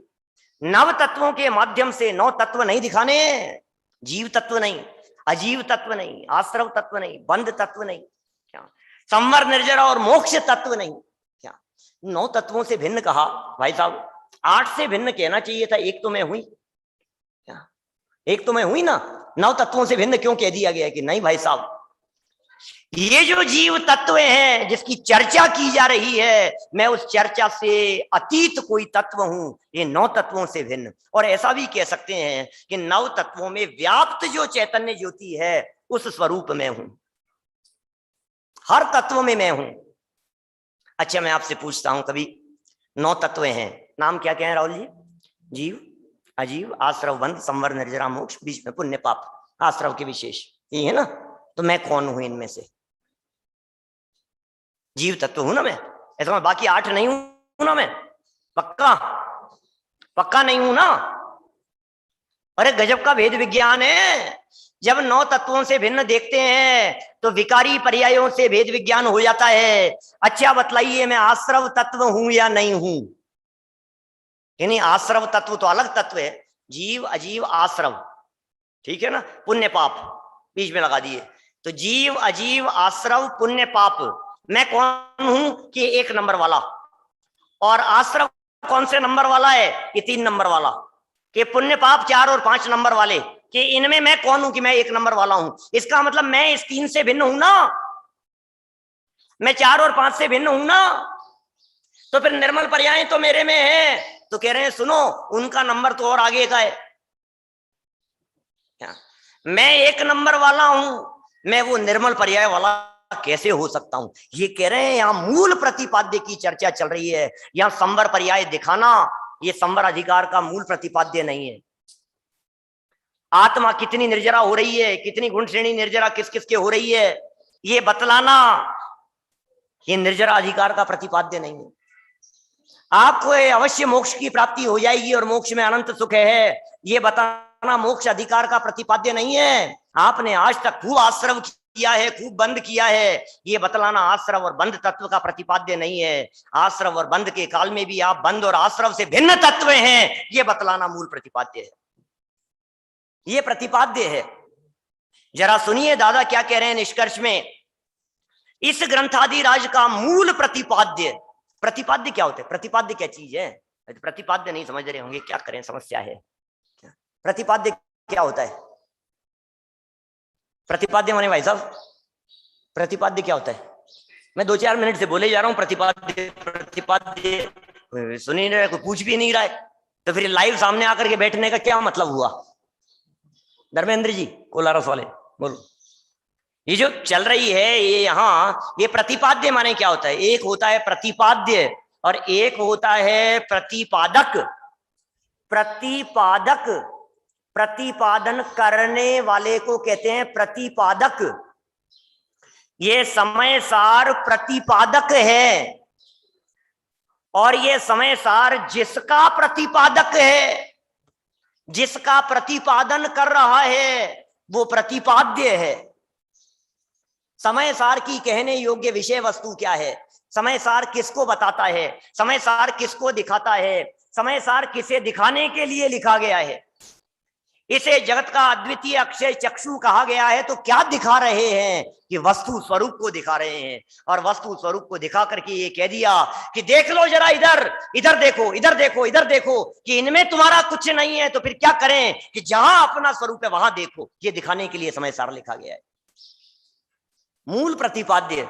नव तत्वों के माध्यम से नौ तत्व नहीं दिखाने, जीव तत्व नहीं, अजीव तत्व नहीं, आश्रव तत्व नहीं, बंध तत्व नहीं, क्या संवर निर्जर और मोक्ष तत्व नहीं। क्या नौ तत्वों से भिन्न कहा भाई साहब? 8 से भिन्न कहना चाहिए था, एक तो मैं हुई। क्या एक तो मैं हुई ना, 9 तत्वों से भिन्न क्यों कह दिया गया? कि नहीं भाई साहब, ये जो जीव तत्व हैं जिसकी चर्चा की जा रही है, मैं उस चर्चा से अतीत कोई तत्व हूं, ये 9 तत्वों से भिन्न। और ऐसा भी कह सकते हैं कि 9 तत्वों में व्याप्त जो चैतन्य ज्योति है उस स्वरूप में हूं, हर तत्व में मैं हूं। अच्छा मैं आपसे पूछता हूं, कभी 9 तत्व हैं, नाम क्या क्या है राहुल जी? जीव, अजीव, आश्रव, बंध, संवर, निर्जरा, मोक्ष, बीच में पुण्य पाप, आश्रव के विशेष, ये है ना। तो मैं कौन हूं इनमें से? जीव तत्व हूं ना मैं, ऐसा मैं बाकी 8 नहीं हूं ना मैं? पक्का? पक्का नहीं हूं ना? अरे गजब का भेद विज्ञान है। जब 9 तत्वों से भिन्न देखते हैं तो विकारी पर्यायों से भेद विज्ञान हो जाता है। अच्छा बतलाइए, मैं आश्रव तत्व हूं या नहीं हूं? यानी आश्रव तत्व तो अलग तत्व है, जीव अजीव आश्रव, ठीक है ना? पुण्य पाप बीच में लगा दिए, तो जीव अजीव आश्रव पुण्य पाप। मैं कौन हूं कि 1 नंबर वाला, और आश्रव कौन से नंबर वाला है कि 3 नंबर वाला, कि पुण्य पाप 4 और 5 नंबर वाले, कि इनमें मैं कौन हूं कि मैं 1 नंबर वाला हूं? इसका मतलब मैं इस 3 से भिन्न हूं ना, मैं 4 और 5 से भिन्न हूं ना। तो फिर निर्मल पर्याय तो मेरे में है। तो कह रहे हैं सुनो, उनका नंबर तो और आगे का है, मैं 1 नंबर वाला हूं, मैं वो निर्मल पर्याय वाला कैसे हो सकता हूं? ये कह रहे हैं यहां मूल प्रतिपाद्य की चर्चा चल रही है। यहां संवर पर्याय दिखाना ये संवर अधिकार का मूल प्रतिपाद्य नहीं है। आत्मा कितनी निर्जरा हो रही है, कितनी गुण श्रेणी निर्जरा किस किस के हो रही है, ये बतलाना ये निर्जरा अधिकार का प्रतिपाद्य नहीं है। आपको अवश्य मोक्ष की प्राप्ति हो जाएगी और मोक्ष में अनंत सुख है, ये बताना मोक्ष अधिकार का प्रतिपाद्य नहीं है। आपने आज तक खूब आश्रव किया है, खूब बंद किया है, ये बतलाना आश्रव और बंद तत्व का प्रतिपाद्य नहीं है। आश्रव और बंद के काल में भी आप बंद और आश्रव से भिन्न तत्व हैं, ये बतलाना मूल प्रतिपाद्य है, ये प्रतिपाद्य है। जरा सुनिए दादा क्या कह रहे हैं निष्कर्ष में। इस ग्रंथादि राज का मूल प्रतिपाद्य, प्रतिपाद्य क्या होता है? प्रतिपाद्य क्या चीज है? प्रतिपाद्य नहीं समझ रहे होंगे, क्या करें, समस्या है। प्रतिपाद्य क्या होता है? प्रतिपाद्य माने भाई साहब, प्रतिपाद्य क्या होता है? मैं 2-4 मिनट से बोले जा रहा हूं प्रतिपाद्य प्रतिपाद्य, सुन नहीं रहे, कोई पूछ भी नहीं रहा है, तो फिर लाइव सामने आकर के बैठने का क्या मतलब हुआ? धर्मेंद्र जी कोलारस वाले बोलो, ये जो चल रही है ये यहाँ, ये प्रतिपाद्य माने क्या होता है? एक होता है प्रतिपाद्य और एक होता है प्रतिपादक। प्रतिपादक, प्रतिपादन करने वाले को कहते हैं प्रतिपादक। ये समय सार प्रतिपादक है, और ये समय सार जिसका प्रतिपादक है, जिसका प्रतिपादन कर रहा है, वो प्रतिपाद्य है। समय सार की कहने योग्य विषय वस्तु क्या है? समय सार किसको बताता है? समय सार किसको दिखाता है? समय सार किसे दिखाने के लिए लिखा गया है? इसे जगत का अद्वितीय अक्षय चक्षु कहा गया है, तो क्या दिखा रहे हैं? कि वस्तु स्वरूप को दिखा रहे हैं, और वस्तु स्वरूप को दिखा करके ये कह दिया कि देख लो जरा इधर, इधर देखो, इधर देखो, इधर देखो, कि इनमें तुम्हारा कुछ नहीं है, तो फिर क्या करें कि जहां अपना स्वरूप है वहां देखो। ये दिखाने के लिए समय सार लिखा गया है। मूल प्रतिपाद्य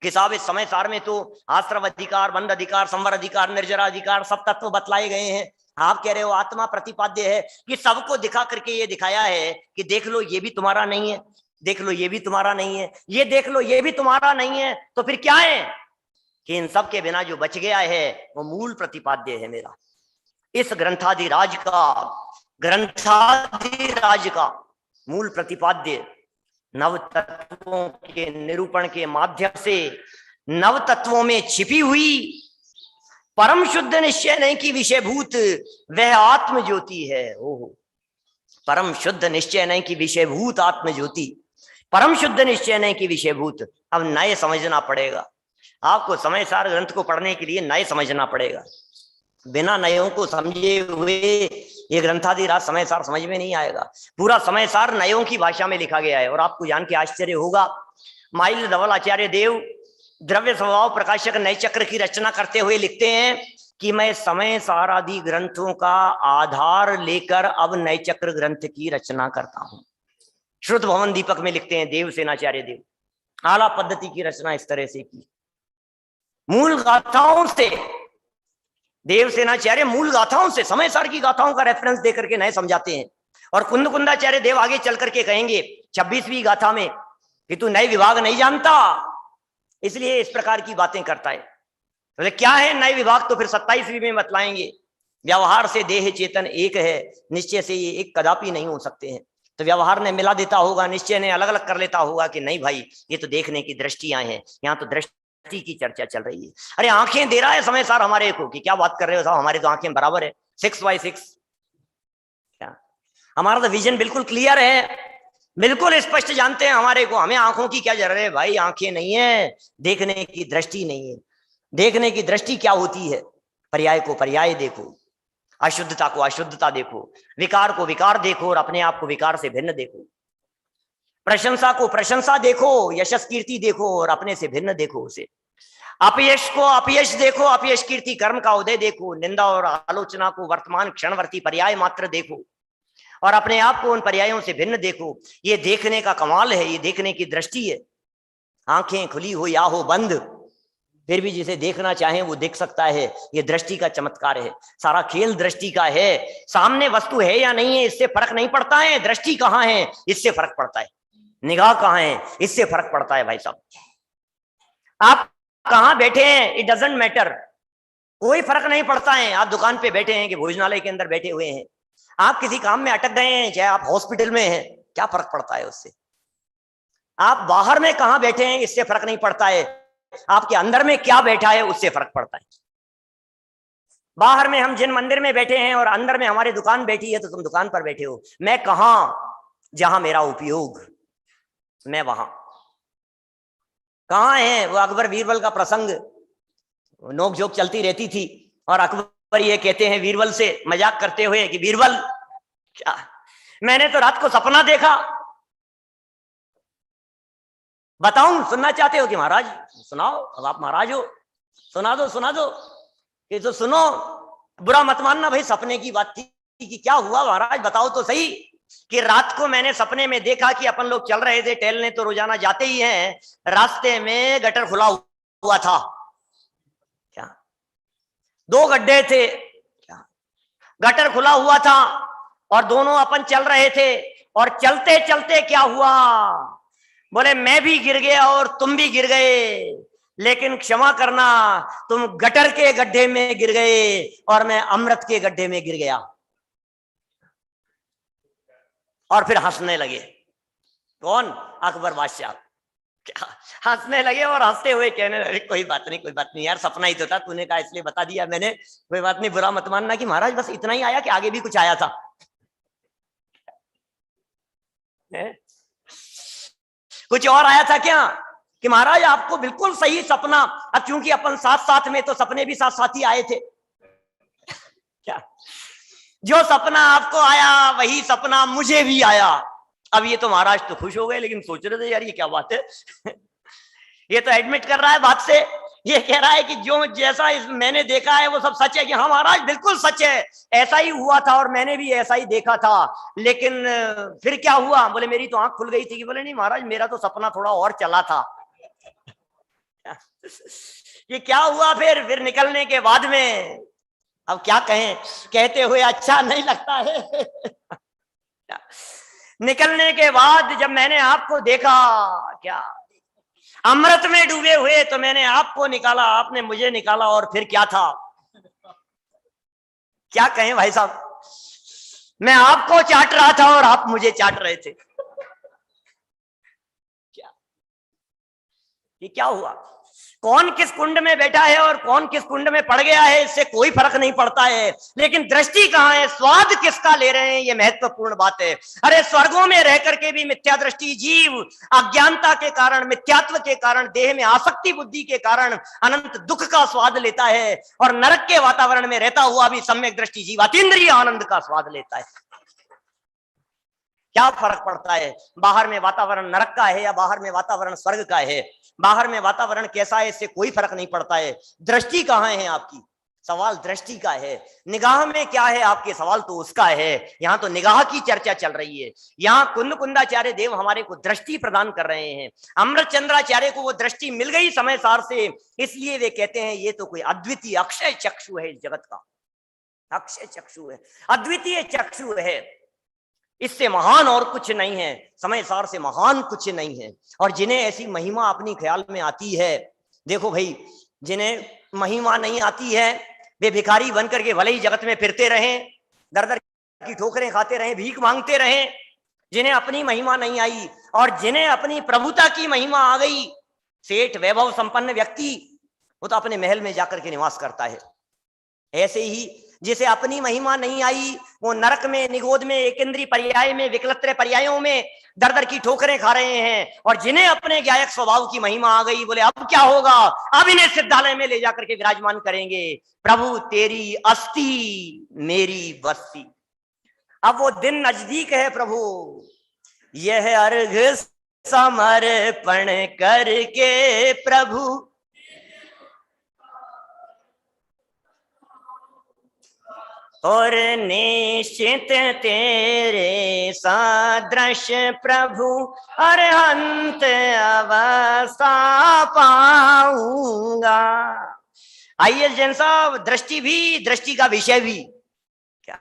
किताब इस समय सार में तो आश्रव अधिकार, बंध अधिकार, संवर अधिकार, निर्जरा अधिकार सब तत्व बतलाए गए हैं। आप कह रहे हो आत्मा प्रतिपाद्य है, कि सबको दिखा करके ये दिखाया है कि देख लो ये भी तुम्हारा नहीं है, देख लो ये भी तुम्हारा नहीं है, ये देख लो ये भी तुम्हारा नहीं है, तो फिर क्या है कि इन सब के बिना जो बच गया है वो मूल प्रतिपाद्य है मेरा। इस ग्रंथादिराज का, ग्रंथादिराज का मूल प्रतिपाद्य नव तत्वों के निरूपण के माध्यम से नव तत्वों में छिपी हुई परम शुद्ध निश्चय नहीं की विषयभूत वह आत्म ज्योति है। ओहो, परम शुद्ध निश्चय नहीं की विषयभूत आत्म ज्योति, परम शुद्ध निश्चय नहीं की विषयभूत। अब नए समझना पड़ेगा आपको, समय सार ग्रंथ को पढ़ने के लिए नए समझना पड़ेगा। बिना नयों को समझे हुए ये ग्रंथादिराज समय सार समझ में नहीं आएगा। पूरा समय सार नयों की भाषा में लिखा गया है, और आपको जान के आश्चर्य होगा, माइल धवल आचार्य देव द्रव्य स्वभाव प्रकाशक नए चक्र की रचना करते हुए लिखते हैं कि मैं समय सार आदि ग्रंथों का आधार लेकर अब नए चक्र ग्रंथ की रचना करता हूं। श्रुत भवन दीपक में लिखते हैं देवसेनाचार्य देव, आला पद्धति की रचना इस तरह से की, मूल गाथाओं से। देवसेनाचार्य मूल गाथाओं से, समय सार की गाथाओं का रेफरेंस देकर के नए समझाते हैं। और कुंद कुंदाचार्य देव आगे चल करके कहेंगे 26वीं गाथा में कि तू नए विभाग नहीं जानता, इसलिए इस प्रकार की बातें करता है। तो क्या है नए विभाग? तो फिर 27वीं में बतलाएंगे। व्यवहार से देह चेतन एक है, निश्चय से ये एक कदापि नहीं हो सकते हैं। तो व्यवहार ने मिला देता होगा, निश्चय ने अलग अलग कर लेता होगा कि नहीं भाई ये तो देखने की दृष्टियां हैं, यहाँ तो दृष्टि की चर्चा चल रही है। अरे आंखें दे रहा है समय सार हमारे को कि क्या बात कर रहे हो साहब, हमारी तो आंखें बराबर है 6x6। क्या हमारा तो विजन बिल्कुल क्लियर है, बिल्कुल स्पष्ट जानते हैं हमारे को, हमें आंखों की क्या जरूरत है भाई। आंखें नहीं है, देखने की दृष्टि नहीं है। देखने की दृष्टि क्या होती है? पर्याय को पर्याय देखो, अशुद्धता को अशुद्धता देखो, विकार को विकार देखो और अपने आप को विकार से भिन्न देखो। प्रशंसा को प्रशंसा देखो, यशस कीर्ति देखो और अपने से भिन्न देखो उसे। अपयश को अपयश देखो, अपयश कीर्ति कर्म का उदय देखो। निंदा और आलोचना को वर्तमान क्षणवर्ती पर्याय मात्र देखो और अपने आप को उन पर्यायों से भिन्न देखो। ये देखने का कमाल है, ये देखने की दृष्टि है। आंखें खुली हो या हो बंद, फिर भी जिसे देखना चाहे वो देख सकता है। ये दृष्टि का चमत्कार है, सारा खेल दृष्टि का है। सामने वस्तु है या नहीं है इससे फर्क नहीं पड़ता है, दृष्टि कहाँ है इससे फर्क पड़ता है, निगाह कहाँ है इससे फर्क पड़ता है। भाई साहब आप कहाँ बैठे हैं इट डजंट मैटर, कोई फर्क नहीं पड़ता है। आप दुकान पे बैठे हैं कि भोजनालय के अंदर बैठे हुए हैं, आप किसी काम में अटक गए हैं, चाहे आप हॉस्पिटल में हैं, क्या फर्क पड़ता है उससे। आप बाहर में कहाँ बैठे हैं इससे फर्क नहीं पड़ता है, आपके अंदर में क्या बैठा है उससे फर्क पड़ता है। बाहर में हम जिन मंदिर में बैठे हैं और अंदर में हमारी दुकान बैठी है, तो तुम दुकान पर बैठे हो, मैं कहां, जहां मेरा उपयोग, मैं वहां। कहां है वो अकबर बीरबल का प्रसंग, नोक झोंक चलती रहती थी और अकबर ये कहते हैं बीरबल से मजाक करते हुए कि बीरबल क्या, मैंने तो रात को सपना देखा, बताऊं, सुनना चाहते हो कि महाराज सुनाओ, अब आप महाराज हो, सुना दो सुना दो। ये तो सुनो, बुरा मत मानना भाई, सपने की बात थी कि क्या हुआ महाराज बताओ तो सही। कि रात को मैंने सपने में देखा कि अपन लोग चल रहे थे टहलने, तो रोजाना जाते ही हैं, रास्ते में गटर खुला हुआ था, क्या 2 गड्ढे थे, क्या गटर खुला हुआ था और दोनों अपन चल रहे थे। और चलते चलते क्या हुआ, बोले मैं भी गिर गया और तुम भी गिर गए, लेकिन क्षमा करना तुम गटर के गड्ढे में गिर गए और मैं अमृत के गड्ढे में गिर गया। और फिर हंसने लगे, कौन, अकबर बादशाह, क्या हंसने लगे और हंसते हुए कहने लगे कोई बात नहीं कोई बात नहीं यार, सपना ही तो था, तूने कहा इसलिए बता दिया मैंने, कोई बात नहीं, बुरा मत मानना। कि महाराज बस इतना ही आया कि आगे भी कुछ आया था? कुछ और आया था क्या? कि महाराज आपको बिल्कुल सही सपना, अब क्योंकि अपन साथ साथ में तो सपने भी साथ साथ ही आए थे। क्या जो सपना आपको आया वही सपना मुझे भी आया। अब ये तो महाराज तो खुश हो गए, लेकिन सोच रहे थे यार ये क्या बात है। ये तो एडमिट कर रहा है बात से, ये कह रहा है कि जो जैसा मैंने देखा है वो सब सच है। कि हाँ महाराज बिल्कुल सच है, ऐसा ही हुआ था और मैंने भी ऐसा ही देखा था, लेकिन फिर क्या हुआ? बोले मेरी तो आंख खुल गई थी। कि बोले नहीं महाराज मेरा तो सपना थोड़ा और चला था। ये क्या हुआ फिर निकलने के बाद में? अब क्या कहें, कहते हुए अच्छा नहीं लगता है। निकलने के बाद जब मैंने आपको देखा, क्या अमृत में डूबे हुए, तो मैंने आपको निकाला, आपने मुझे निकाला, और फिर क्या था? क्या कहें भाई साहब, मैं आपको चाट रहा था और आप मुझे चाट रहे थे। क्या ये क्या हुआ? कौन किस कुंड में बैठा है और कौन किस कुंड में पड़ गया है इससे कोई फर्क नहीं पड़ता है, लेकिन दृष्टि कहां है, स्वाद किसका ले रहे हैं, ये महत्वपूर्ण बात है। अरे स्वर्गों में रह करके भी मिथ्या दृष्टि जीव अज्ञानता के कारण, मिथ्यात्व के कारण, देह में आसक्ति बुद्धि के कारण अनंत दुख का स्वाद लेता है, और नरक के वातावरण में रहता हुआ भी सम्यक दृष्टि जीव अतीन्द्रिय आनंद का स्वाद लेता है। क्या फर्क पड़ता है बाहर में वातावरण नरक का है या बाहर में वातावरण स्वर्ग का है? बाहर में वातावरण कैसा है इससे कोई फर्क नहीं पड़ता है। दृष्टि कहां है आपकी, सवाल दृष्टि का है। निगाह में क्या है आपके, सवाल तो उसका है। यहाँ तो निगाह की चर्चा चल रही है। यहाँ कुंद कुंदाचार्य देव हमारे को दृष्टि प्रदान कर रहे हैं। अमृत चंद्राचार्य को वो दृष्टि मिल गई समय सार से, इसलिए वे कहते हैं ये तो कोई अद्वितीय अक्षय चक्षु है, इस जगत का अक्षय चक्षु है, अद्वितीय चक्षु है, इससे महान और कुछ नहीं है, समय सार से महान कुछ नहीं है। और जिन्हें ऐसी महिमा अपनी ख्याल में आती है, देखो भाई जिन्हें महिमा नहीं आती है वे भिखारी बन करके भले ही जगत में फिरते रहें, दर दर की ठोकरें खाते रहें, भीख मांगते रहें। जिन्हें अपनी महिमा नहीं आई और जिन्हें अपनी प्रभुता की महिमा आ गई, सेठ वैभव संपन्न व्यक्ति वो तो अपने महल में जाकर के निवास करता है। ऐसे ही जिसे अपनी महिमा नहीं आई वो नरक में, निगोद में, एकेंद्रीय पर्याय में, विकलत्र पर्यायों में दर दर की ठोकरें खा रहे हैं। और जिन्हें अपने गायक स्वभाव की महिमा आ गई, बोले अब क्या होगा, अब इन्हें सिद्धालय में ले जाकर के विराजमान करेंगे। प्रभु तेरी अस्थि मेरी बस्ती। अब वो दिन नजदीक है प्रभु, यह अर्घ समर्पण करके प्रभु और निश्चित तेरे सदृश प्रभु अरहंत अवस्था पाऊंगा। आइए जैन साहब, दृष्टि भी, दृष्टि का विषय भी, क्या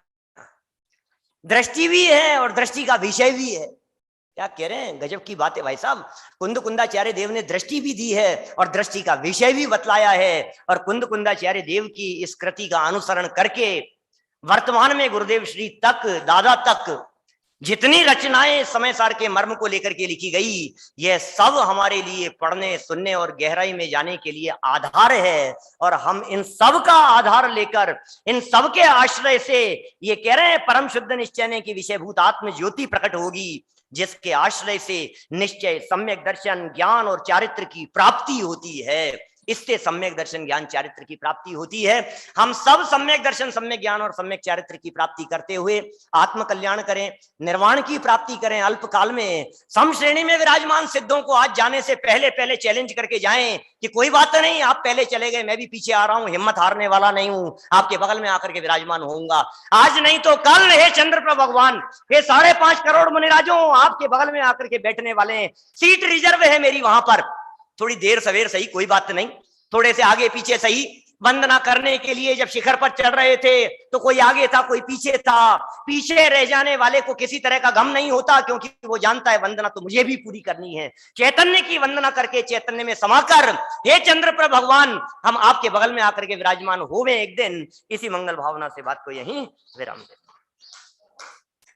दृष्टि भी है और दृष्टि का विषय भी है। क्या कह रहे हैं, गजब की बात है भाई साहब। कुंद कुंदाचार्य देव ने दृष्टि भी दी है और दृष्टि का विषय भी बतलाया है। और कुंद कुंदाचार्य देव की इस कृति का अनुसरण करके वर्तमान में गुरुदेव श्री तक, दादा तक जितनी रचनाएं समय सार के मर्म को लेकर के लिखी गई, यह सब हमारे लिए पढ़ने, सुनने और गहराई में जाने के लिए आधार है। और हम इन सब का आधार लेकर, इन सब के आश्रय से ये कह रहे हैं परम शुद्ध निश्चय की विषयभूत आत्म ज्योति प्रकट होगी, जिसके आश्रय से निश्चय, सम्यक दर्शन, ज्ञान और चारित्र की प्राप्ति होती है। इससे सम्यक दर्शन, ज्ञान, चारित्र की प्राप्ति होती है। हम सब सम्यक दर्शन, सम्यक ज्ञान और सम्यक चारित्र की प्राप्ति करते हुए आत्म कल्याण करें, निर्वाण की प्राप्ति करें। अल्प काल में सम श्रेणी में विराजमान सिद्धों को आज जाने से पहले पहले चैलेंज करके जाएं कि कोई बात नहीं, आप पहले चले गए, मैं भी पीछे आ रहा हूं, हिम्मत हारने वाला नहीं हूं, आपके बगल में आकर के विराजमान होऊंगा। आज नहीं तो कल हे चंद्रप्रभ भगवान, हे 5.5 करोड़ मुनिराजों, आपके बगल में आकर के बैठने वाले हैं। सीट रिजर्व है मेरी वहां पर, थोड़ी देर सवेर सही, कोई बात नहीं, थोड़े से आगे पीछे सही। वंदना करने के लिए जब शिखर पर चढ़ रहे थे तो कोई आगे था, कोई पीछे था। पीछे रह जाने वाले को किसी तरह का गम नहीं होता, क्योंकि वो जानता है वंदना तो मुझे भी पूरी करनी है। चैतन्य की वंदना करके चैतन्य में समाकर हे चंद्रप्रभ भगवान, हम आपके बगल में आकर के विराजमान होवे एक दिन। इसी मंगल भावना से बात को यहीं विराम देते हैं।